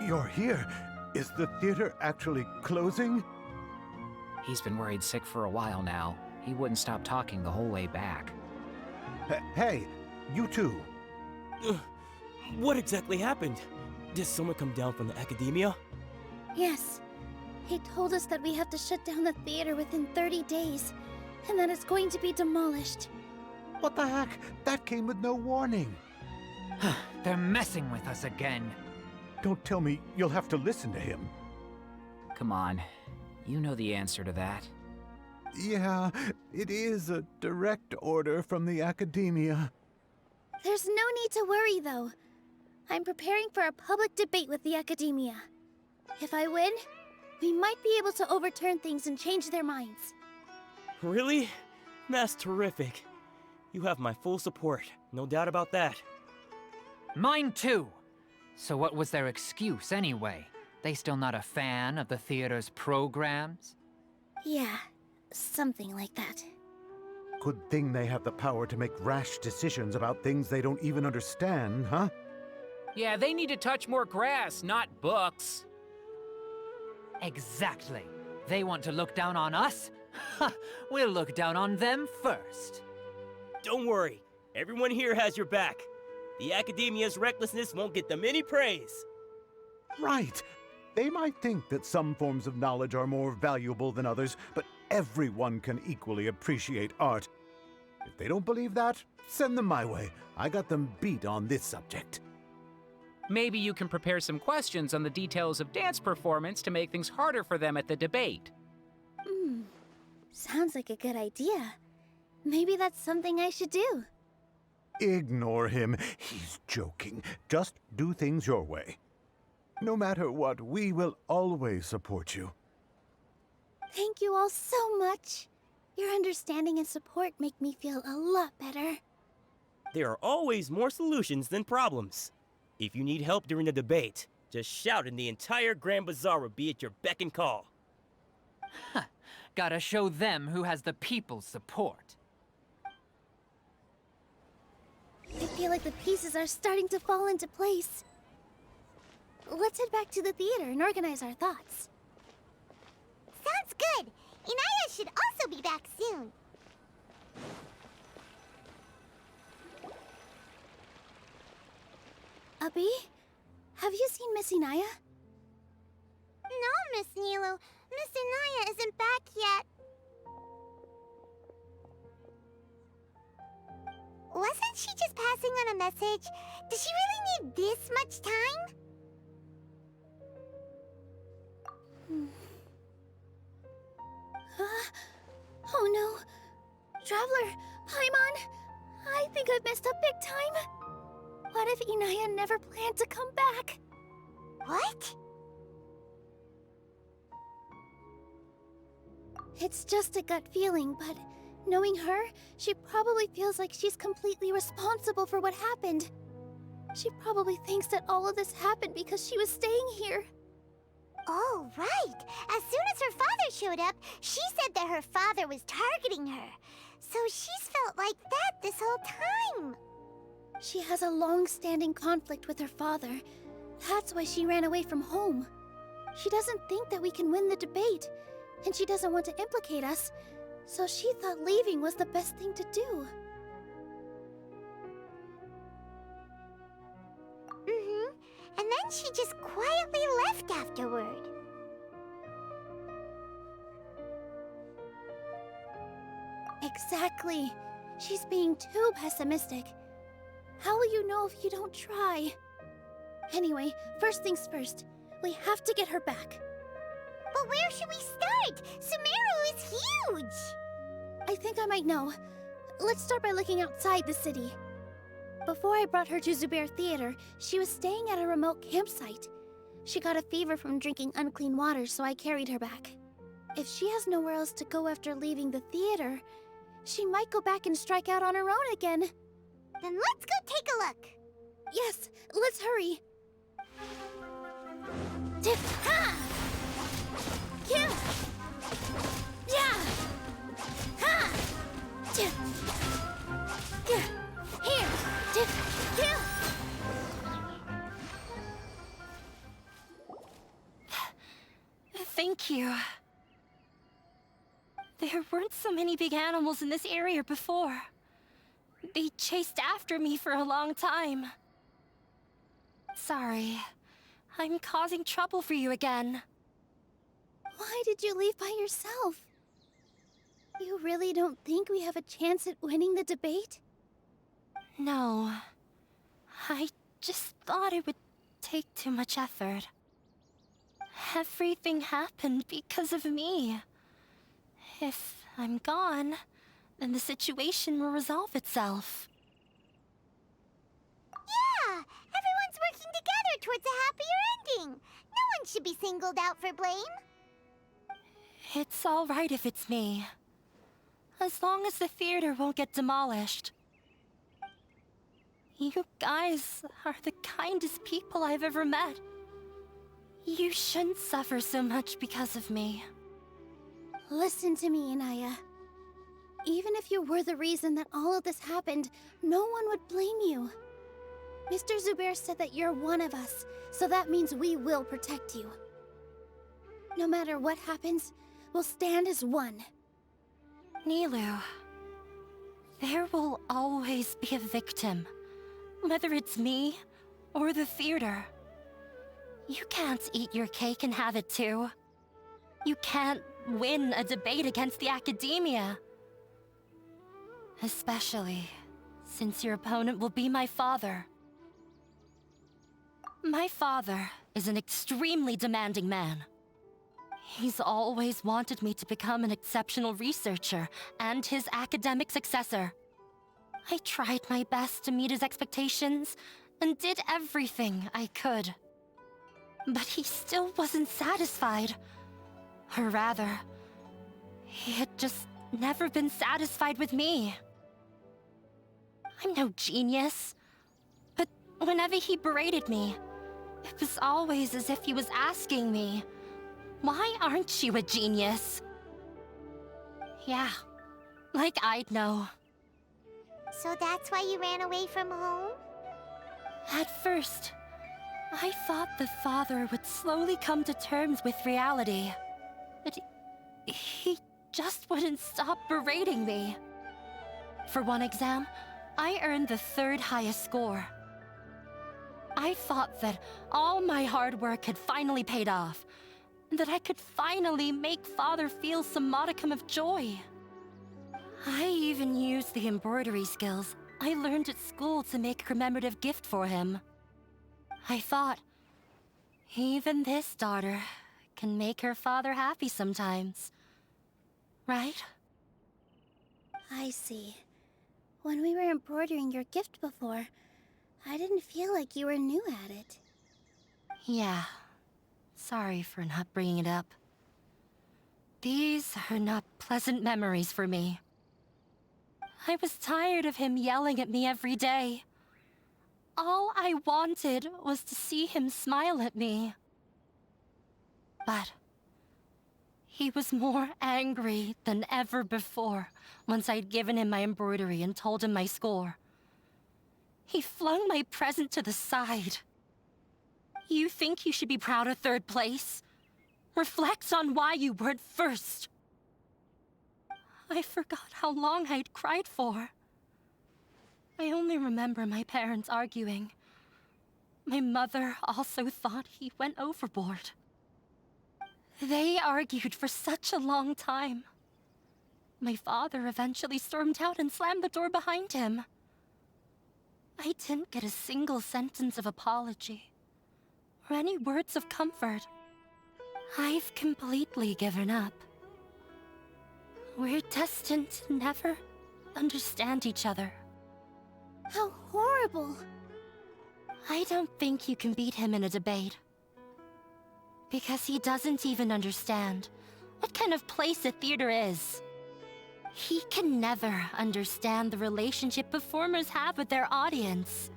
You're here. Is the theater actually closing? He's been worried sick for a while now. He wouldn't stop talking the whole way back. Hey, you two. What exactly happened? Did someone come down from the Academia? Yes. He told us that we have to shut down the theater within 30 days, and that it's going to be demolished. What the heck? That came with no warning. They're messing with us again. Don't tell me you'll have to listen to him. Come on. You know the answer to that. Yeah, it is a direct order from the Academia. There's no need to worry, though. I'm preparing for a public debate with the Academia. If I win, we might be able to overturn things and change their minds. Really? That's terrific. You have my full support, no doubt about that. Mine too. So what was their excuse anyway? They still not a fan of the theater's programs? Yeah, something like that. Good thing they have the power to make rash decisions about things they don't even understand, huh? Yeah, they need to touch more grass, not books. Exactly. They want to look down on us? Ha! We'll look down on them first. Don't worry. Everyone here has your back. The Academia's recklessness won't get them any praise. Right. They might think that some forms of knowledge are more valuable than others, but everyone can equally appreciate art. If they don't believe that, send them my way. I got them beat on this subject. Maybe you can prepare some questions on the details of dance performance to make things harder for them at the debate. Sounds like a good idea. Maybe that's something I should do. Ignore him. He's joking. Just do things your way. No matter what, we will always support you. Thank you all so much. Your understanding and support make me feel a lot better. There are always more solutions than problems. If you need help during the debate, just shout and the entire Grand Bazaar will be at your beck and call. Gotta show them who has the people's support. I feel like the pieces are starting to fall into place. Let's head back to the theater and organize our thoughts. Sounds good. Inaya should also be back soon. Abby, have you seen Miss Inaya? No, Miss Nilu. Miss Inaya isn't back yet. Wasn't she just passing on a message? Does she really need this much time? Oh no. Traveler, Paimon, I think I've messed up big time. What if Inaya never planned to come back? What? It's just a gut feeling, but knowing her, she probably feels like she's completely responsible for what happened. She probably thinks that all of this happened because she was staying here. Oh, right. As soon as her father showed up, she said that her father was targeting her. So she's felt like that this whole time. She has a long-standing conflict with her father. That's why she ran away from home. She doesn't think that we can win the debate, and she doesn't want to implicate us, so she thought leaving was the best thing to do. And then she just quietly left afterward. Exactly. She's being too pessimistic. How will you know if you don't try? Anyway, first things first. We have to get her back. But where should we start? Sumeru is huge! I think I might know. Let's start by looking outside the city. Before I brought her to Zubair Theater, she was staying at a remote campsite. She got a fever from drinking unclean water, so I carried her back. If she has nowhere else to go after leaving the theater, she might go back and strike out on her own again. Then let's go take a look. Yes, let's hurry. Tip, ha! Kill! Yeah! Ha! Tip! Here! Tip! Kill! Thank you. There weren't so many big animals in this area before. They chased after me for a long time. Sorry. I'm causing trouble for you again. Why did you leave by yourself? You really don't think we have a chance at winning the debate? No. I just thought it would take too much effort. Everything happened because of me. If I'm gone, then the situation will resolve itself. Yeah! Everyone's working together towards a happier ending. No one should be singled out for blame. It's all right if it's me. As long as the theater won't get demolished. You guys are the kindest people I've ever met. You shouldn't suffer so much because of me. Listen to me, Inaya. Even if you were the reason that all of this happened, no one would blame you. Mr. Zubair said that you're one of us, so that means we will protect you. No matter what happens, we'll stand as one. Nilu, there will always be a victim, whether it's me or the theater. You can't eat your cake and have it too. You can't win a debate against the academia. Especially since your opponent will be my father. My father is an extremely demanding man. He's always wanted me to become an exceptional researcher and his academic successor. I tried my best to meet his expectations and did everything I could. But he still wasn't satisfied. Or rather, he had just never been satisfied with me. I'm no genius, but whenever he berated me, it was always as if he was asking me, "Why aren't you a genius?" Yeah, like I'd know. So that's why you ran away from home? At first, I thought the father would slowly come to terms with reality. But he just wouldn't stop berating me. For one exam, I earned the 3rd highest score. I thought that all my hard work had finally paid off, and that I could finally make Father feel some modicum of joy. I even used the embroidery skills I learned at school to make a commemorative gift for him. I thought, even this daughter can make her father happy sometimes. Right? I see. When we were embroidering your gift before, I didn't feel like you were new at it. Yeah. Sorry for not bringing it up. These are not pleasant memories for me. I was tired of him yelling at me every day. All I wanted was to see him smile at me. But he was more angry than ever before once I'd given him my embroidery and told him my score. He flung my present to the side. You think you should be proud of 3rd place? Reflect on why you weren't 1st. I forgot how long I'd cried for. I only remember my parents arguing. My mother also thought he went overboard. They argued for such a long time. My father eventually stormed out and slammed the door behind him. I didn't get a single sentence of apology or any words of comfort. I've completely given up. We're destined to never understand each other. How horrible! I don't think you can beat him in a debate. Because he doesn't even understand what kind of place a theater is. He can never understand the relationship performers have with their audience.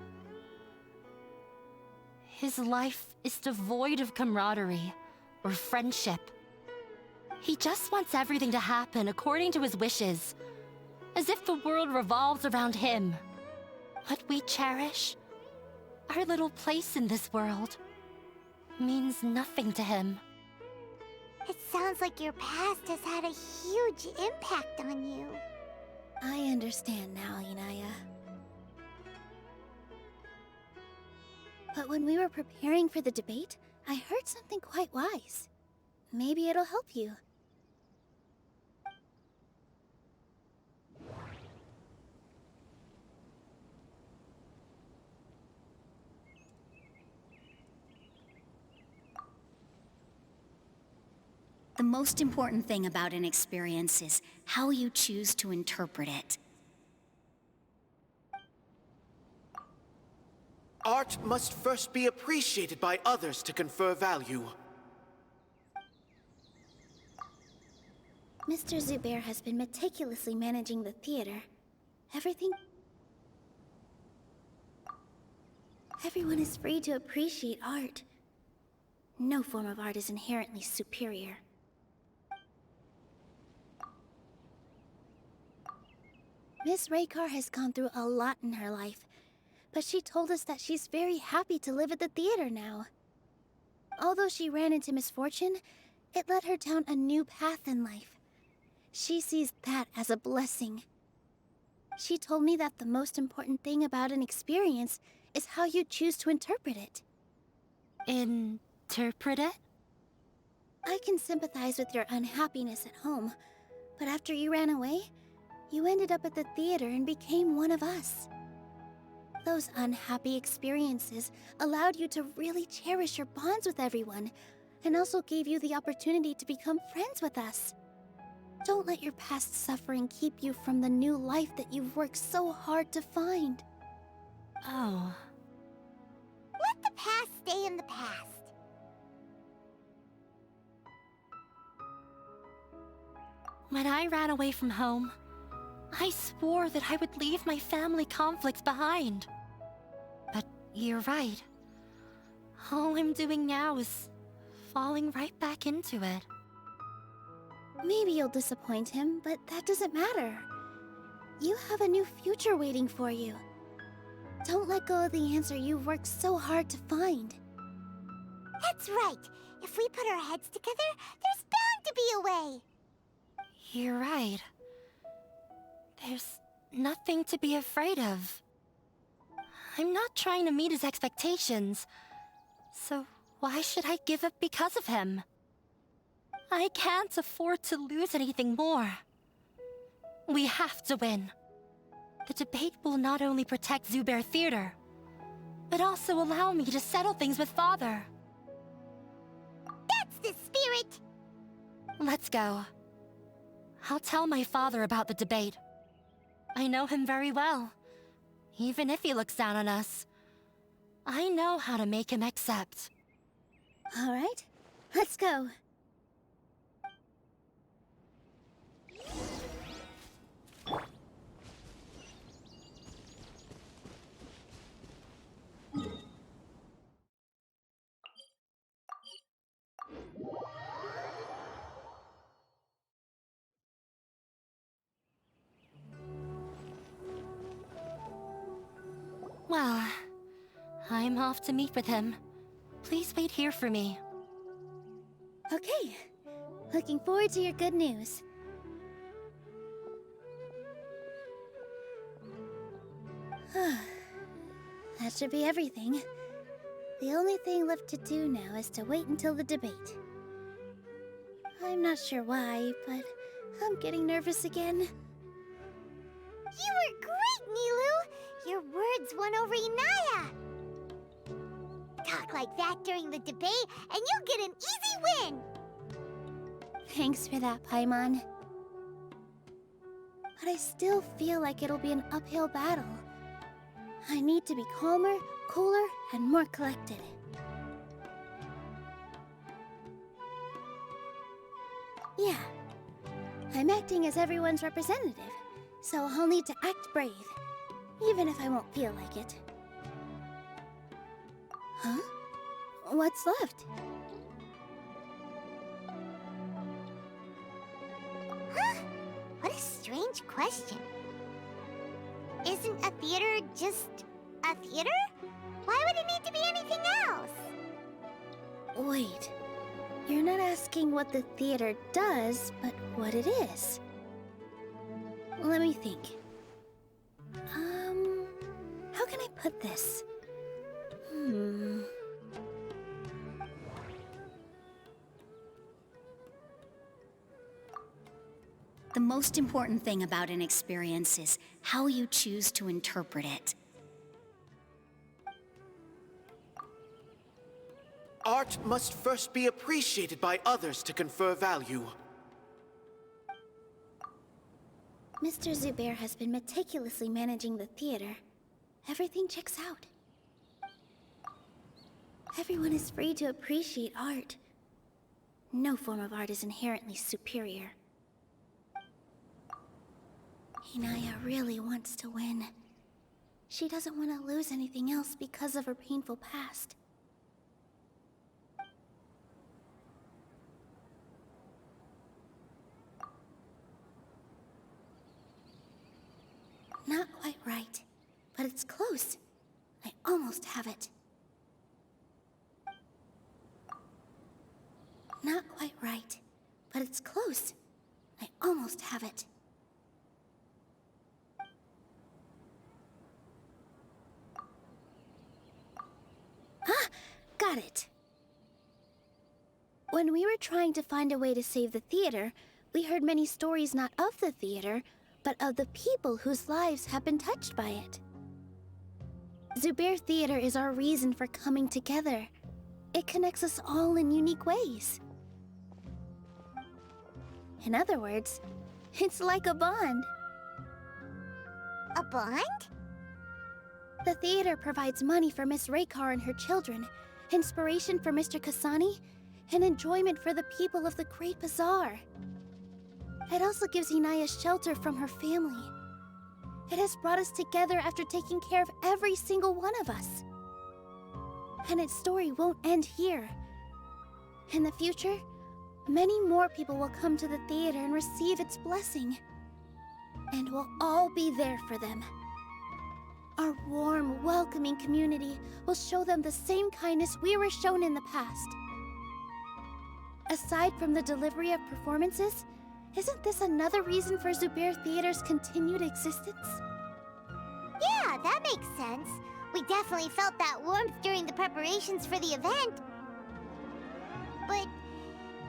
His life is devoid of camaraderie or friendship. He just wants everything to happen according to his wishes, as if the world revolves around him. What we cherish, our little place in this world, means nothing to him. It sounds like your past has had a huge impact on you. I understand now, Inaya. But when we were preparing for the debate, I heard something quite wise. Maybe it'll help you. The most important thing about an experience is how you choose to interpret it. Art must first be appreciated by others to confer value. Mr. Zubair has been meticulously managing the theater. Everyone is free to appreciate art. No form of art is inherently superior. Miss Raykar has gone through a lot in her life, but she told us that she's very happy to live at the theater now. Although she ran into misfortune, it led her down a new path in life. She sees that as a blessing. She told me that the most important thing about an experience is how you choose to interpret it. Interpret it? I can sympathize with your unhappiness at home, but after you ran away, you ended up at the theater and became one of us. Those unhappy experiences allowed you to really cherish your bonds with everyone, and also gave you the opportunity to become friends with us. Don't let your past suffering keep you from the new life that you've worked so hard to find. Oh. Let the past stay in the past. When I ran away from home, I swore that I would leave my family conflicts behind. But you're right. All I'm doing now is falling right back into it. Maybe you'll disappoint him, but that doesn't matter. You have a new future waiting for you. Don't let go of the answer you've worked so hard to find. That's right. If we put our heads together, there's bound to be a way. You're right. There's nothing to be afraid of. I'm not trying to meet his expectations, so why should I give up because of him? I can't afford to lose anything more. We have to win. The debate will not only protect Zubair Theater, but also allow me to settle things with Father. That's the spirit! Let's go. I'll tell my father about the debate. I know him very well. Even if he looks down on us, I know how to make him accept. All right, let's go. Well, I'm off to meet with him. Please wait here for me. Okay, looking forward to your good news. That should be everything. The only thing left to do now is to wait until the debate. I'm not sure why, but I'm getting nervous again. You were great, Nilu! Your words won over Inaya! Talk like that during the debate, and you'll get an easy win! Thanks for that, Paimon. But I still feel like it'll be an uphill battle. I need to be calmer, cooler, and more collected. Yeah, I'm acting as everyone's representative, so I'll need to act brave, even if I won't feel like it. Huh? What's left? Huh? What a strange question. Isn't a theater just a theater? Why would it need to be anything else? Wait, you're not asking what the theater does, but what it is. Let me think. How can I put this? The most important thing about an experience is how you choose to interpret it. Art must first be appreciated by others to confer value. Mr. Zubair has been meticulously managing the theater. Everything checks out. Everyone is free to appreciate art. No form of art is inherently superior. Inaya really wants to win. She doesn't want to lose anything else because of her painful past. Not quite right, but it's close. I almost have it. Not quite right, but it's close. I almost have it. Ah! Got it! When we were trying to find a way to save the theater, we heard many stories not of the theater, but of the people whose lives have been touched by it. Zubair Theater is our reason for coming together. It connects us all in unique ways. In other words, it's like a bond. A bond? The theater provides money for Miss Raykar and her children, inspiration for Mr. Kasani, and enjoyment for the people of the Great Bazaar. It also gives Inaya shelter from her family. It has brought us together after taking care of every single one of us. And its story won't end here. In the future, many more people will come to the theater and receive its blessing. And we'll all be there for them. Our warm, welcoming community will show them the same kindness we were shown in the past. Aside from the delivery of performances, isn't this another reason for Zubair Theater's continued existence? Yeah, that makes sense. We definitely felt that warmth during the preparations for the event. But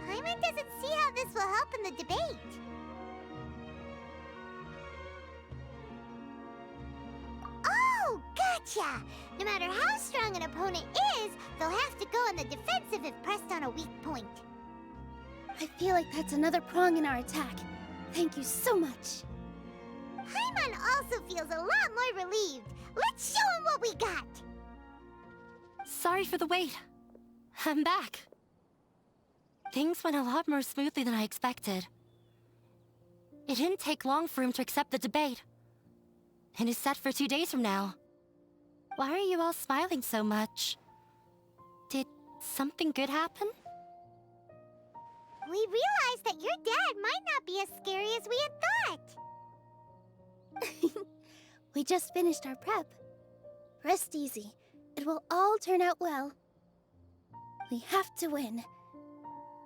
Paimon doesn't see how this will help in the debate. Oh, gotcha! No matter how strong an opponent is, they'll have to go on the defensive if pressed on a weak point. I feel like that's another prong in our attack. Thank you so much. Paimon also feels a lot more relieved. Let's show him what we got! Sorry for the wait. I'm back. Things went a lot more smoothly than I expected. It didn't take long for him to accept the debate. It is set for 2 days from now. Why are you all smiling so much? Did something good happen? We realized that your dad might not be as scary as we had thought. We just finished our prep. Rest easy. It will all turn out well. We have to win.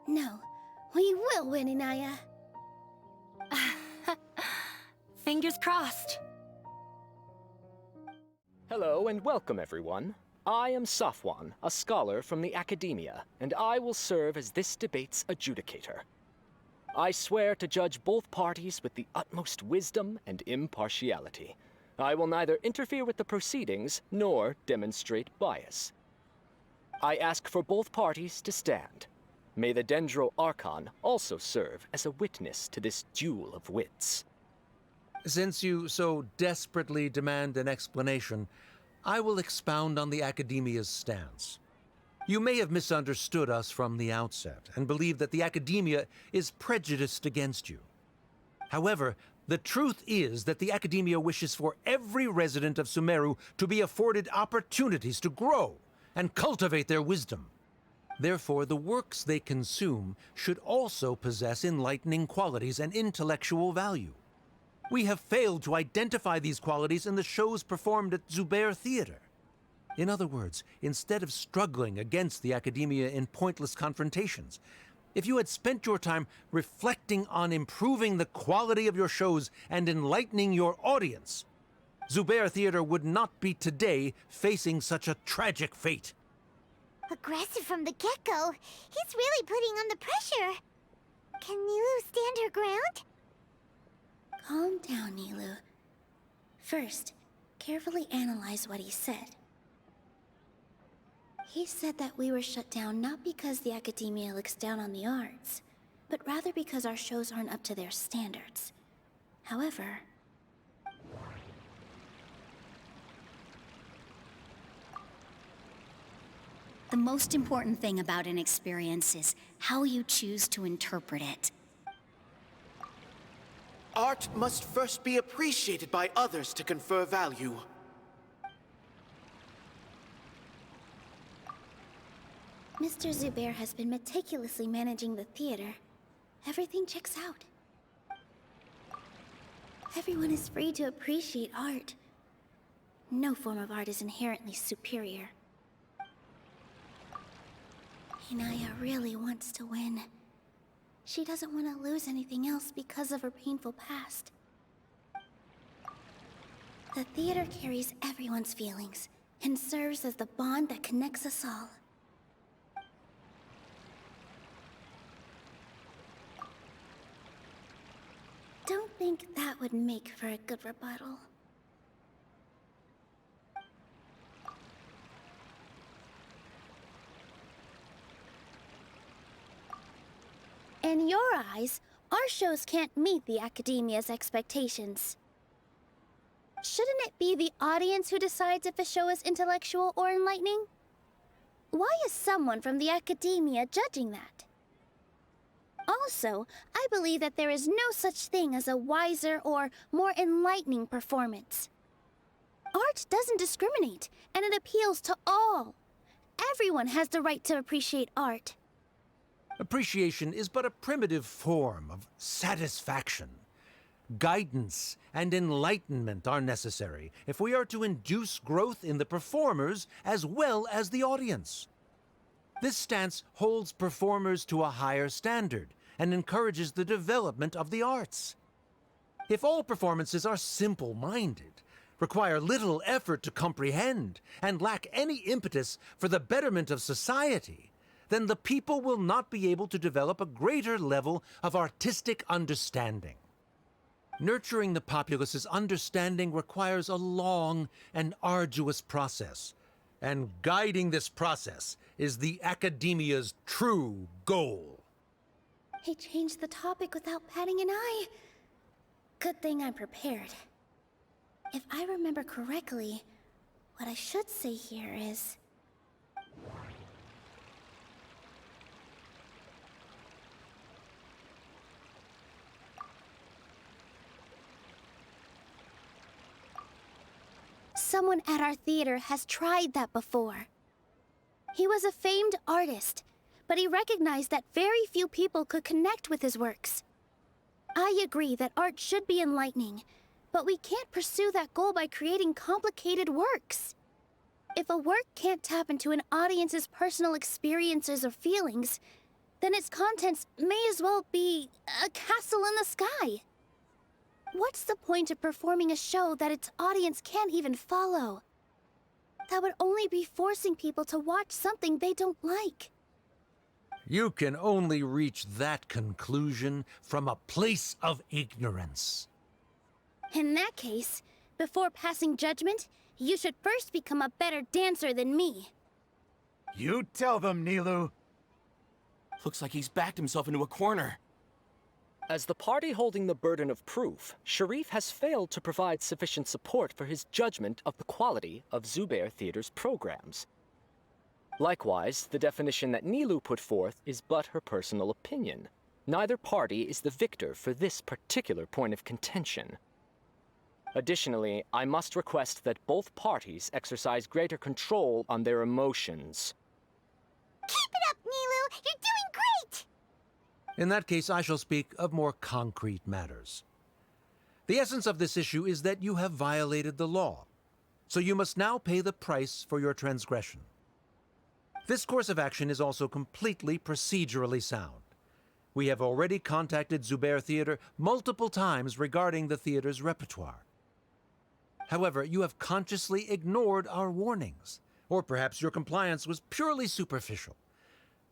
No, we will win, Inaya. Fingers crossed. Hello and welcome, everyone. I am Safwan, a scholar from the Academia, and I will serve as this debate's adjudicator. I swear to judge both parties with the utmost wisdom and impartiality. I will neither interfere with the proceedings nor demonstrate bias. I ask for both parties to stand. May the Dendro Archon also serve as a witness to this duel of wits. Since you so desperately demand an explanation, I will expound on the Academia's stance. You may have misunderstood us from the outset and believe that the Academia is prejudiced against you. However, the truth is that the Academia wishes for every resident of Sumeru to be afforded opportunities to grow and cultivate their wisdom. Therefore, the works they consume should also possess enlightening qualities and intellectual value. We have failed to identify these qualities in the shows performed at Zubair Theater. In other words, instead of struggling against the Academia in pointless confrontations, if you had spent your time reflecting on improving the quality of your shows and enlightening your audience, Zubair Theater would not be today facing such a tragic fate. Aggressive from the get-go, he's really putting on the pressure. Can Nilu stand her ground? Calm down, Nilu. First, carefully analyze what he said. He said that we were shut down not because the Academia looks down on the arts, but rather because our shows aren't up to their standards. However, the most important thing about an experience is how you choose to interpret it. Art must first be appreciated by others to confer value. Mr. Zubair has been meticulously managing the theater. Everything checks out. Everyone is free to appreciate art. No form of art is inherently superior. Inaya really wants to win. She doesn't want to lose anything else because of her painful past. The theater carries everyone's feelings and serves as the bond that connects us all. Don't think that would make for a good rebuttal. In your eyes, our shows can't meet the Academia's expectations. Shouldn't it be the audience who decides if a show is intellectual or enlightening? Why is someone from the Academia judging that? Also, I believe that there is no such thing as a wiser or more enlightening performance. Art doesn't discriminate, and it appeals to all. Everyone has the right to appreciate art. Appreciation is but a primitive form of satisfaction. Guidance and enlightenment are necessary if we are to induce growth in the performers as well as the audience. This stance holds performers to a higher standard and encourages the development of the arts. If all performances are simple-minded, require little effort to comprehend, and lack any impetus for the betterment of society, then the people will not be able to develop a greater level of artistic understanding. Nurturing the populace's understanding requires a long and arduous process, and guiding this process is the Academia's true goal. He changed the topic without batting an eye. Good thing I'm prepared. If I remember correctly, what I should say here is... Someone at our theater has tried that before. He was a famed artist, but he recognized that very few people could connect with his works. I agree that art should be enlightening, but we can't pursue that goal by creating complicated works. If a work can't tap into an audience's personal experiences or feelings, then its contents may as well be a castle in the sky. What's the point of performing a show that its audience can't even follow? That would only be forcing people to watch something they don't like. You can only reach that conclusion from a place of ignorance. In that case, before passing judgment, you should first become a better dancer than me. You tell them, Nilu. Looks like he's backed himself into a corner. As the party holding the burden of proof, Sharif has failed to provide sufficient support for his judgment of the quality of Zubair Theater's programs. Likewise, the definition that Nilu put forth is but her personal opinion. Neither party is the victor for this particular point of contention. Additionally, I must request that both parties exercise greater control on their emotions. Keep it up, Nilu! You're doing great! In that case, I shall speak of more concrete matters. The essence of this issue is that you have violated the law, so you must now pay the price for your transgression. This course of action is also completely procedurally sound. We have already contacted Zubair Theater multiple times regarding the theater's repertoire. However, you have consciously ignored our warnings, or perhaps your compliance was purely superficial.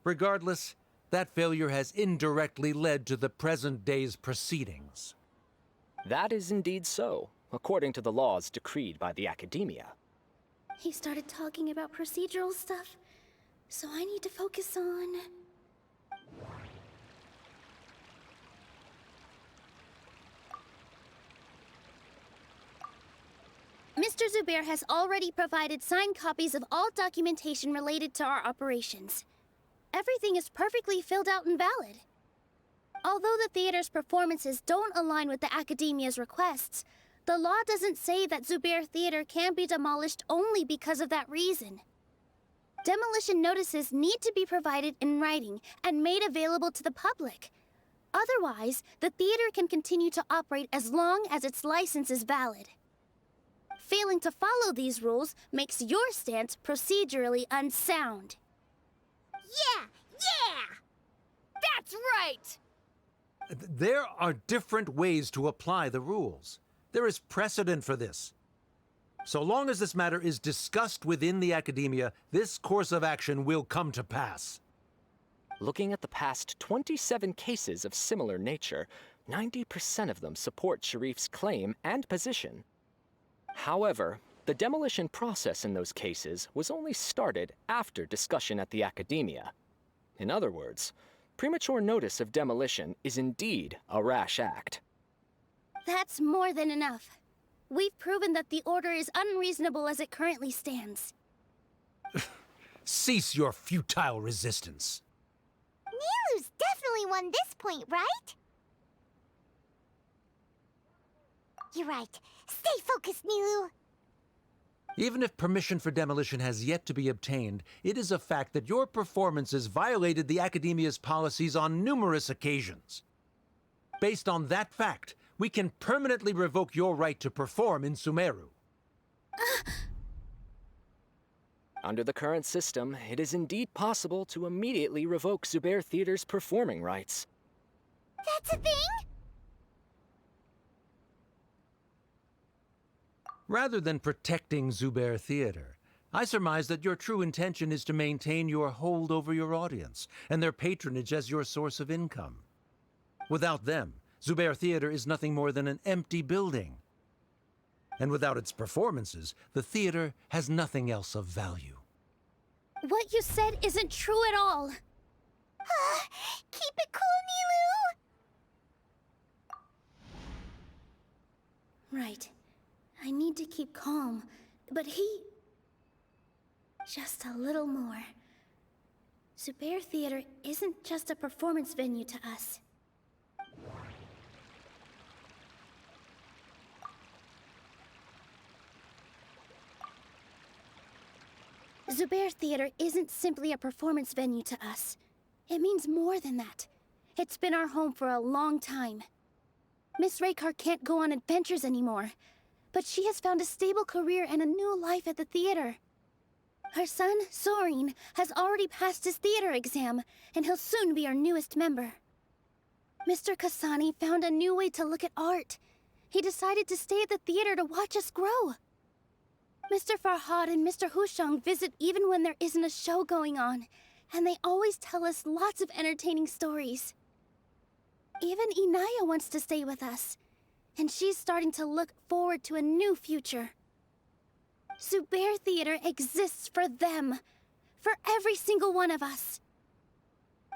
Regardless, that failure has indirectly led to the present day's proceedings. That is indeed so, according to the laws decreed by the Academia. He started talking about procedural stuff, so I need to focus on... Mr. Zubair has already provided signed copies of all documentation related to our operations. Everything is perfectly filled out and valid. Although the theater's performances don't align with the Academia's requests, the law doesn't say that Zubair Theater can be demolished only because of that reason. Demolition notices need to be provided in writing and made available to the public. Otherwise, the theater can continue to operate as long as its license is valid. Failing to follow these rules makes your stance procedurally unsound. Yeah! Yeah! That's right! There are different ways to apply the rules. There is precedent for this. So long as this matter is discussed within the Academia, this course of action will come to pass. Looking at the past 27 cases of similar nature, 90% of them support Sharif's claim and position. However, the demolition process in those cases was only started after discussion at the Academia. In other words, premature notice of demolition is indeed a rash act. That's more than enough. We've proven that the order is unreasonable as it currently stands. Cease your futile resistance. Nilu's definitely won this point, right? You're right. Stay focused, Nilu. Even if permission for demolition has yet to be obtained, it is a fact that your performances violated the Academia's policies on numerous occasions. Based on that fact, we can permanently revoke your right to perform in Sumeru. Under the current system, it is indeed possible to immediately revoke Zubair Theater's performing rights. That's a thing? Rather than protecting Zubair Theater, I surmise that your true intention is to maintain your hold over your audience and their patronage as your source of income. Without them, Zubair Theater is nothing more than an empty building. And without its performances, the theater has nothing else of value. What you said isn't true at all. Keep it cool, Nilu! Right. I need to keep calm, but he... Just a little more. Zubair Theater isn't just a performance venue to us. Zubair Theater isn't simply a performance venue to us. It means more than that. It's been our home for a long time. Miss Raykar can't go on adventures anymore, but she has found a stable career and a new life at the theater. Her son, Soren, has already passed his theater exam, and he'll soon be our newest member. Mr. Kasani found a new way to look at art. He decided to stay at the theater to watch us grow. Mr. Farhad and Mr. Hushang visit even when there isn't a show going on, and they always tell us lots of entertaining stories. Even Inaya wants to stay with us, and she's starting to look forward to a new future. Zubair Theater exists for them, for every single one of us.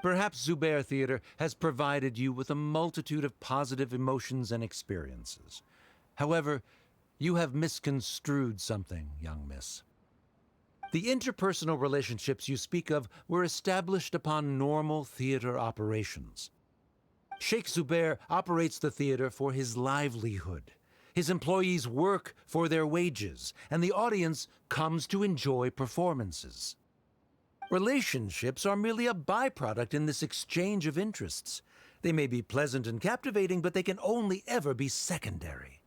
Perhaps Zubair Theater has provided you with a multitude of positive emotions and experiences. However, you have misconstrued something, young miss. The interpersonal relationships you speak of were established upon normal theater operations. Sheikh Zubair operates the theater for his livelihood. His employees work for their wages, and the audience comes to enjoy performances. Relationships are merely a byproduct in this exchange of interests. They may be pleasant and captivating, but they can only ever be secondary.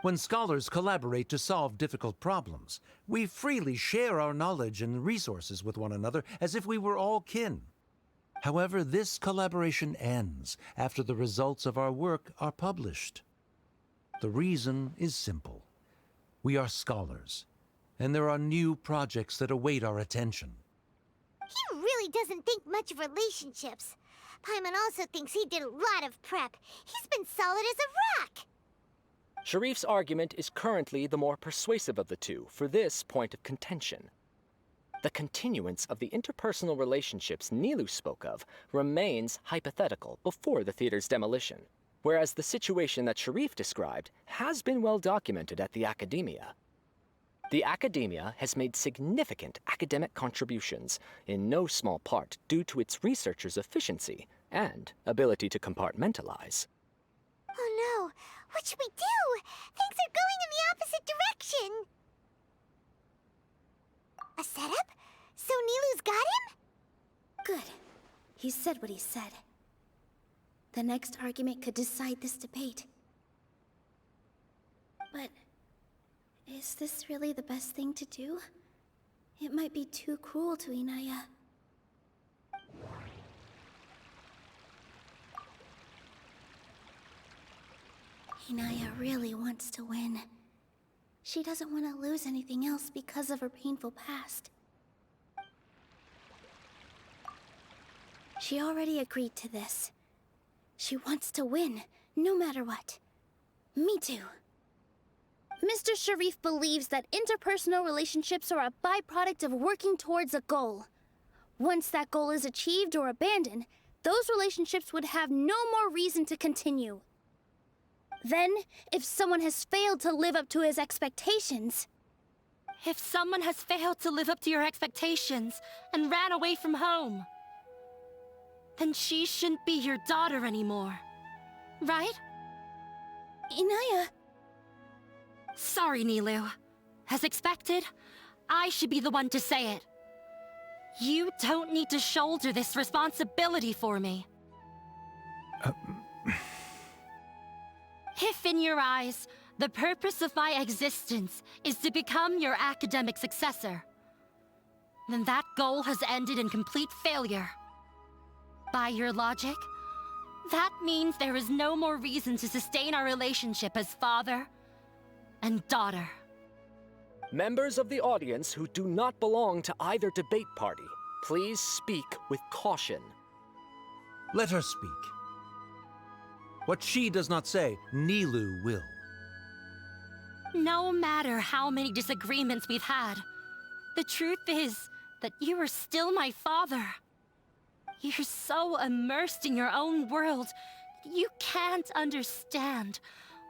When scholars collaborate to solve difficult problems, we freely share our knowledge and resources with one another as if we were all kin. However, this collaboration ends after the results of our work are published. The reason is simple. We are scholars, and there are new projects that await our attention. He really doesn't think much of relationships. Paimon also thinks he did a lot of prep. He's been solid as a rock. Sharif's argument is currently the more persuasive of the two for this point of contention. The continuance of the interpersonal relationships Nilu spoke of remains hypothetical before the theater's demolition, whereas the situation that Sharif described has been well documented at the Academia. The Academia has made significant academic contributions, in no small part due to its researchers' efficiency and ability to compartmentalize. Oh no! What should we do? Things are going in the opposite direction! A setup? So Nilu's got him? Good. He said what he said. The next argument could decide this debate. But is this really the best thing to do? It might be too cruel to Inaya. Inaya really wants to win. She doesn't want to lose anything else because of her painful past. She already agreed to this. She wants to win, no matter what. Me too. Mr. Sharif believes that interpersonal relationships are a byproduct of working towards a goal. Once that goal is achieved or abandoned, those relationships would have no more reason to continue. Then, if someone has failed to live up to his expectations... If someone has failed to live up to your expectations and ran away from home, then she shouldn't be your daughter anymore. Right? Inaya... Sorry, Nilu. As expected, I should be the one to say it. You don't need to shoulder this responsibility for me. If in your eyes, the purpose of my existence is to become your academic successor, then that goal has ended in complete failure. By your logic, that means there is no more reason to sustain our relationship as father and daughter. Members of the audience who do not belong to either debate party, please speak with caution. Let her speak. What she does not say, Nilou will. No matter how many disagreements we've had, the truth is that you are still my father. You're so immersed in your own world, you can't understand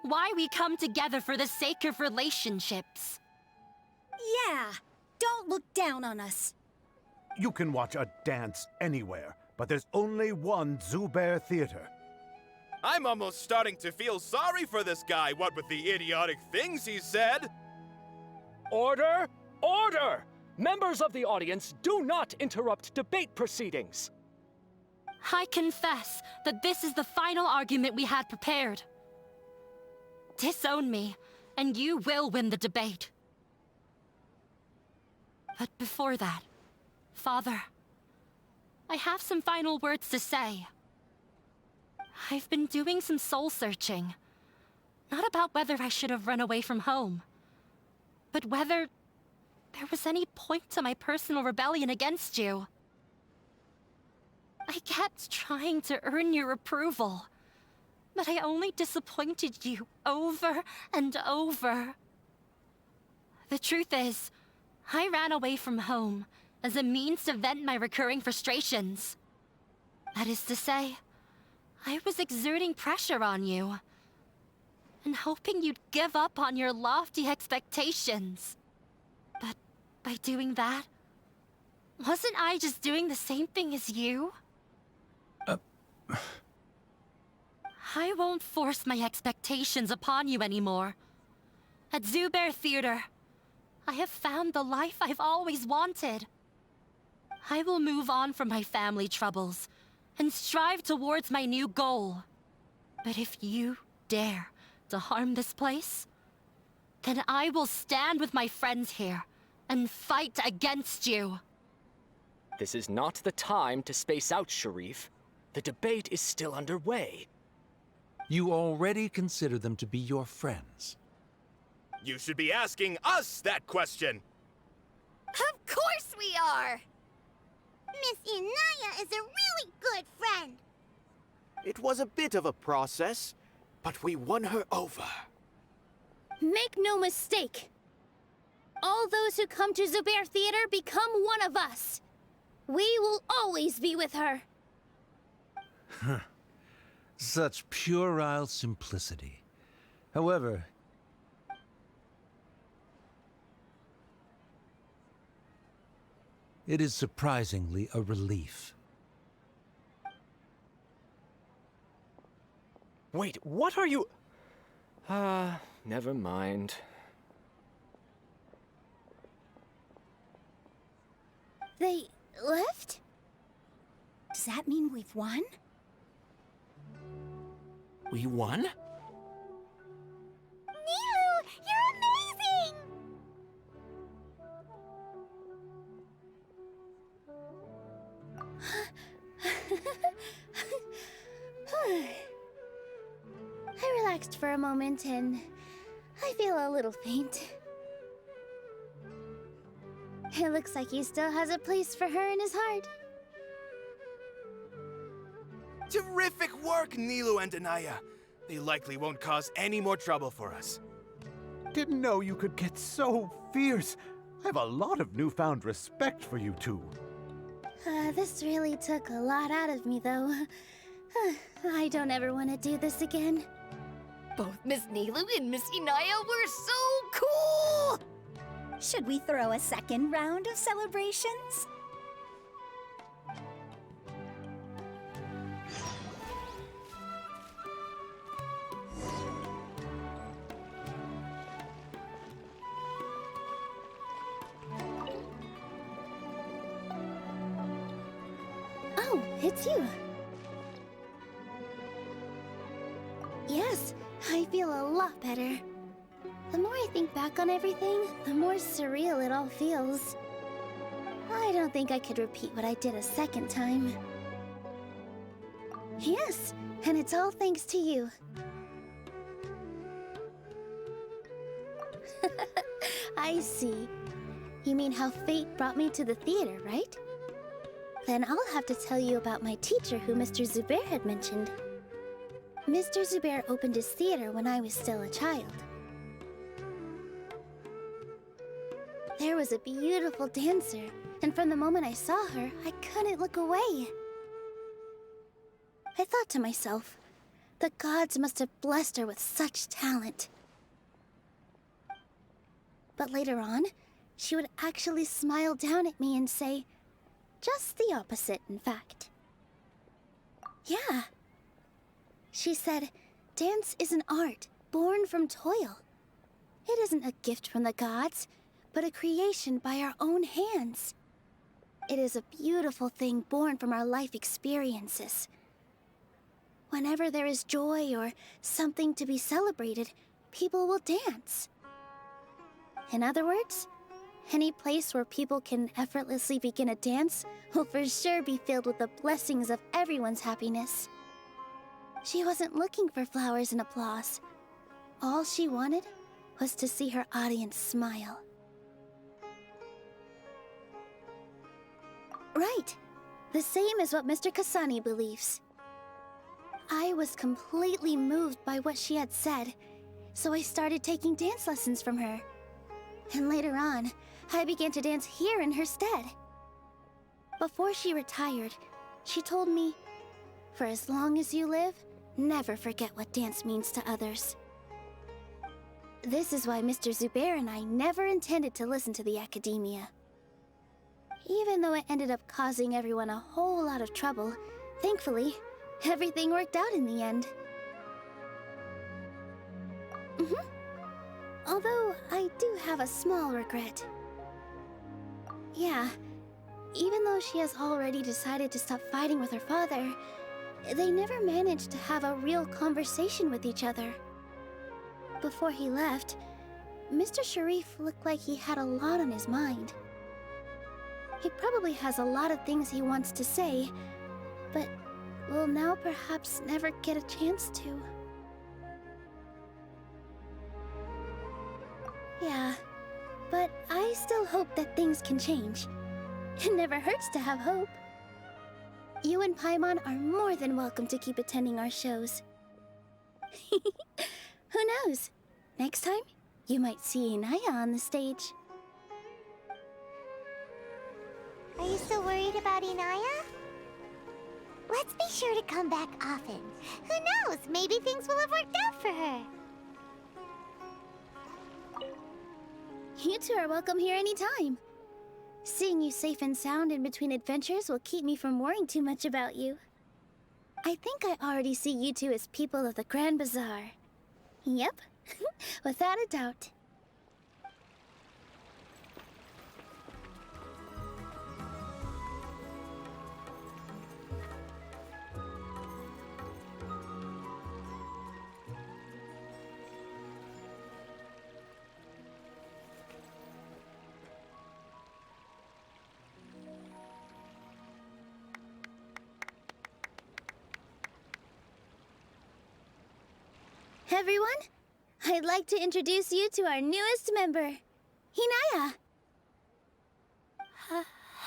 why we come together for the sake of relationships. Yeah, don't look down on us. You can watch a dance anywhere, but there's only one Zubair Theater. I'm almost starting to feel sorry for this guy, what with the idiotic things he said. Order! Order! Members of the audience, do not interrupt debate proceedings. I confess that this is the final argument we had prepared. Disown me, and you will win the debate. But before that, Father, I have some final words to say. I've been doing some soul-searching. Not about whether I should have run away from home, but whether there was any point to my personal rebellion against you. I kept trying to earn your approval, but I only disappointed you over and over. The truth is, I ran away from home as a means to vent my recurring frustrations. That is to say, I was exerting pressure on you, and hoping you'd give up on your lofty expectations. But by doing that, wasn't I just doing the same thing as you? I won't force my expectations upon you anymore. At Zubair Theater, I have found the life I've always wanted. I will move on from my family troubles and strive towards my new goal. But if you dare to harm this place, then I will stand with my friends here and fight against you. This is not the time to space out, Sharif. The debate is still underway. You already consider them to be your friends. You should be asking us that question. Of course we are! Miss Inaya is a really good friend. It was a bit of a process, but we won her over. Make no mistake. All those who come to Zubair Theater become one of us. We will always be with her. Such puerile simplicity. However, it is surprisingly a relief. Wait, what are you... never mind. They left? Does that mean we've won? We won? Nilou, you're amazing! I relaxed for a moment and I feel a little faint. It looks like he still has a place for her in his heart. Terrific work, Nilou and Anaya. They likely won't cause any more trouble for us. Didn't know you could get so fierce. I have a lot of newfound respect for you two. This really took a lot out of me, though. I don't ever want to do this again. Both Miss Nilou and Miss Inaya were so cool! Should we throw a second round of celebrations? Oh, it's you. Yes, I feel a lot better. The more I think back on everything, the more surreal it all feels. I don't think I could repeat what I did a second time. Yes, and it's all thanks to you. I see. You mean how fate brought me to the theater, right? Then I'll have to tell you about my teacher who Mr. Zubair had mentioned. Mr. Zubair opened his theater when I was still a child. There was a beautiful dancer, and from the moment I saw her, I couldn't look away. I thought to myself, the gods must have blessed her with such talent. But later on, she would actually smile down at me and say, just the opposite, in fact. Yeah. She said, dance is an art born from toil. It isn't a gift from the gods, but a creation by our own hands. It is a beautiful thing born from our life experiences. Whenever there is joy or something to be celebrated, people will dance. In other words, any place where people can effortlessly begin a dance will for sure be filled with the blessings of everyone's happiness. She wasn't looking for flowers and applause. All she wanted was to see her audience smile. Right. The same as what Mr. Kasani believes. I was completely moved by what she had said, so I started taking dance lessons from her. And later on, I began to dance here in her stead. Before she retired, she told me, for as long as you live, never forget what dance means to others. This is why Mr. Zubair and I never intended to listen to the academia. Even though it ended up causing everyone a whole lot of trouble, thankfully, everything worked out in the end. Although, I do have a small regret. Yeah, even though she has already decided to stop fighting with her father, they never managed to have a real conversation with each other. Before he left, Mr. Sharif looked like he had a lot on his mind. He probably has a lot of things he wants to say, but will now perhaps never get a chance to. Yeah, but I still hope that things can change. It never hurts to have hope. You and Paimon are more than welcome to keep attending our shows. Who knows? Next time, you might see Inaya on the stage. Are you still worried about Inaya? Let's be sure to come back often. Who knows? Maybe things will have worked out for her. You two are welcome here anytime. Seeing you safe and sound in between adventures will keep me from worrying too much about you. I think I already see you two as people of the Grand Bazaar. Yep, without a doubt. Everyone, I'd like to introduce you to our newest member, Hinaya.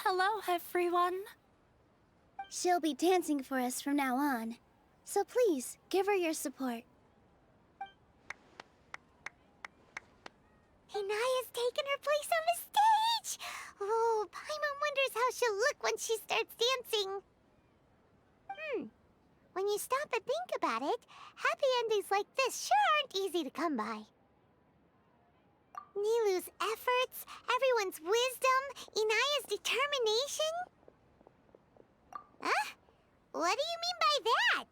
Hello, everyone. She'll be dancing for us from now on, so please give her your support. Inaya's taken her place on the stage! Oh, Paimon wonders how she'll look when she starts dancing. When you stop and think about it, happy endings like this sure aren't easy to come by. Nilou's efforts, everyone's wisdom, Inaya's determination? Huh? What do you mean by that?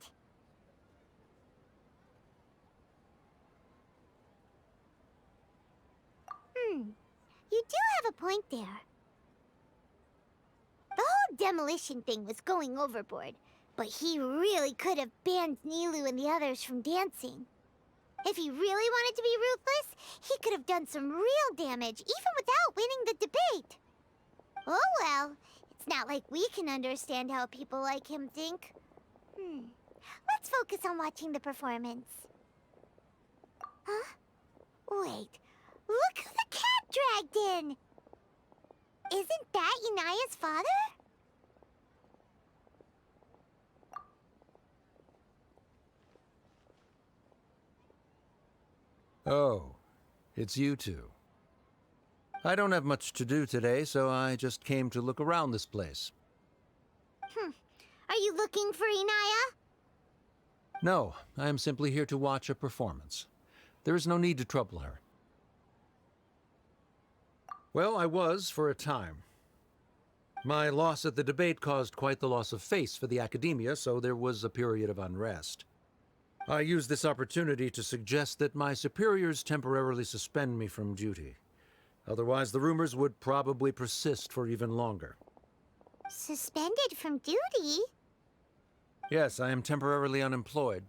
You do have a point there. The whole demolition thing was going overboard, but he really could have banned Nilu and the others from dancing. If he really wanted to be ruthless, he could have done some real damage, even without winning the debate. Oh well, it's not like we can understand how people like him think. Let's focus on watching the performance. Huh? Wait, look who the cat dragged in! Isn't that Inaya's father? Oh, it's you two. I don't have much to do today, so I just came to look around this place. Are you looking for Inaya? No, I am simply here to watch a performance. There is no need to trouble her. Well, I was for a time. My loss at the debate caused quite the loss of face for the academia, so there was a period of unrest. I used this opportunity to suggest that my superiors temporarily suspend me from duty. Otherwise, the rumors would probably persist for even longer. Suspended from duty? Yes, I am temporarily unemployed.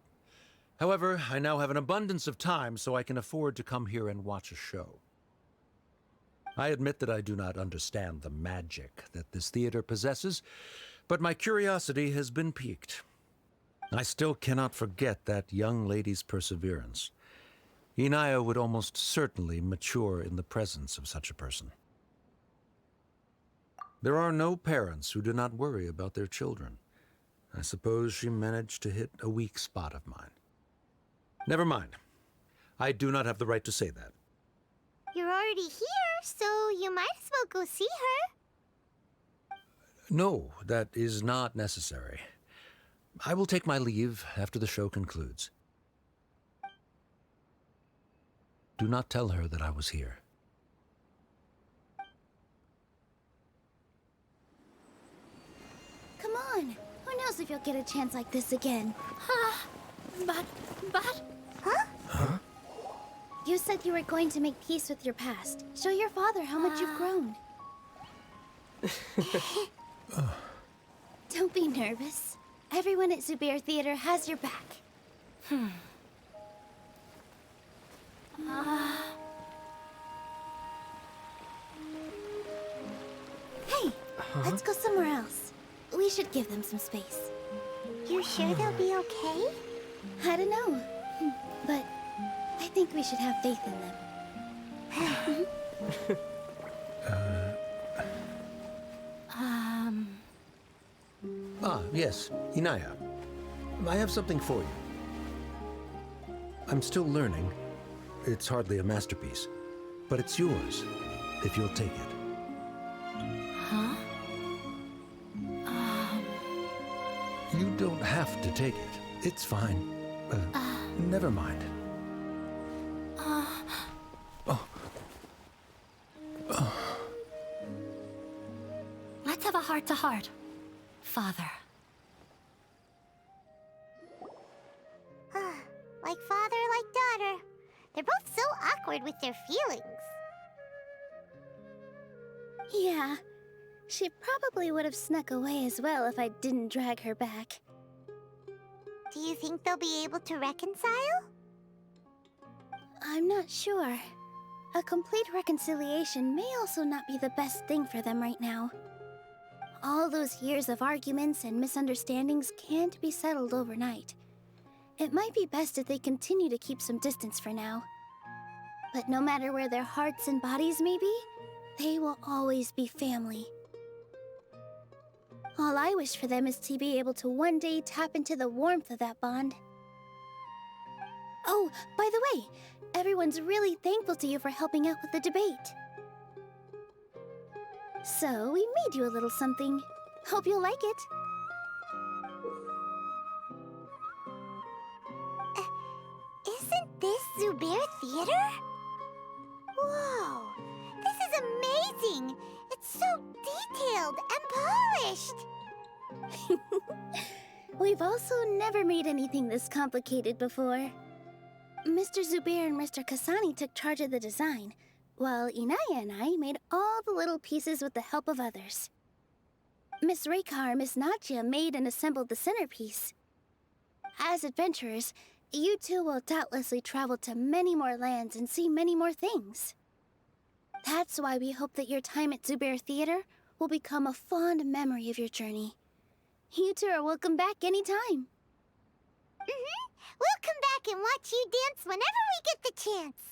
However, I now have an abundance of time, so I can afford to come here and watch a show. I admit that I do not understand the magic that this theater possesses, but my curiosity has been piqued. I still cannot forget that young lady's perseverance. Inaya would almost certainly mature in the presence of such a person. There are no parents who do not worry about their children. I suppose she managed to hit a weak spot of mine. Never mind. I do not have the right to say that. You're already here, so you might as well go see her. No, that is not necessary. I will take my leave after the show concludes. Do not tell her that I was here. Come on. Who knows if you'll get a chance like this again? But... Huh? You said you were going to make peace with your past. Show your father how much you've grown. Don't be nervous. Everyone at Zubair Theater has your back. Hey, let's go somewhere else. We should give them some space. You sure they'll be okay? I don't know, but I think we should have faith in them. Yes, Inaya. I have something for you. I'm still learning. It's hardly a masterpiece, but it's yours, if you'll take it. Huh? You don't have to take it. It's fine. Never mind. Let's have a heart-to-heart, Father. Like father, like daughter. They're both so awkward with their feelings. Yeah, she probably would have snuck away as well if I didn't drag her back. Do you think they'll be able to reconcile? I'm not sure. A complete reconciliation may also not be the best thing for them right now. All those years of arguments and misunderstandings can't be settled overnight. It might be best if they continue to keep some distance for now. But no matter where their hearts and bodies may be, they will always be family. All I wish for them is to be able to one day tap into the warmth of that bond. Oh, by the way, everyone's really thankful to you for helping out with the debate. So, we made you a little something. Hope you'll like it. Isn't this Zubair Theater? Whoa, this is amazing! It's so detailed and polished! We've also never made anything this complicated before. Mr. Zubair and Mr. Kasani took charge of the design, while Inaya and I made all the little pieces with the help of others. Miss Reykar and Miss Nadja made and assembled the centerpiece. As adventurers, you two will doubtlessly travel to many more lands and see many more things. That's why we hope that your time at Zubair Theater will become a fond memory of your journey. You two are welcome back anytime. We'll come back and watch you dance whenever we get the chance.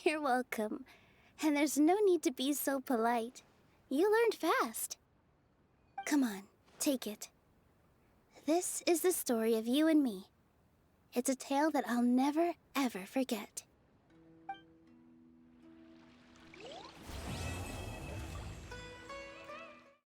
You're welcome. And there's no need to be so polite. You learned fast. Come on, take it. This is the story of you and me. It's a tale that I'll never, ever forget.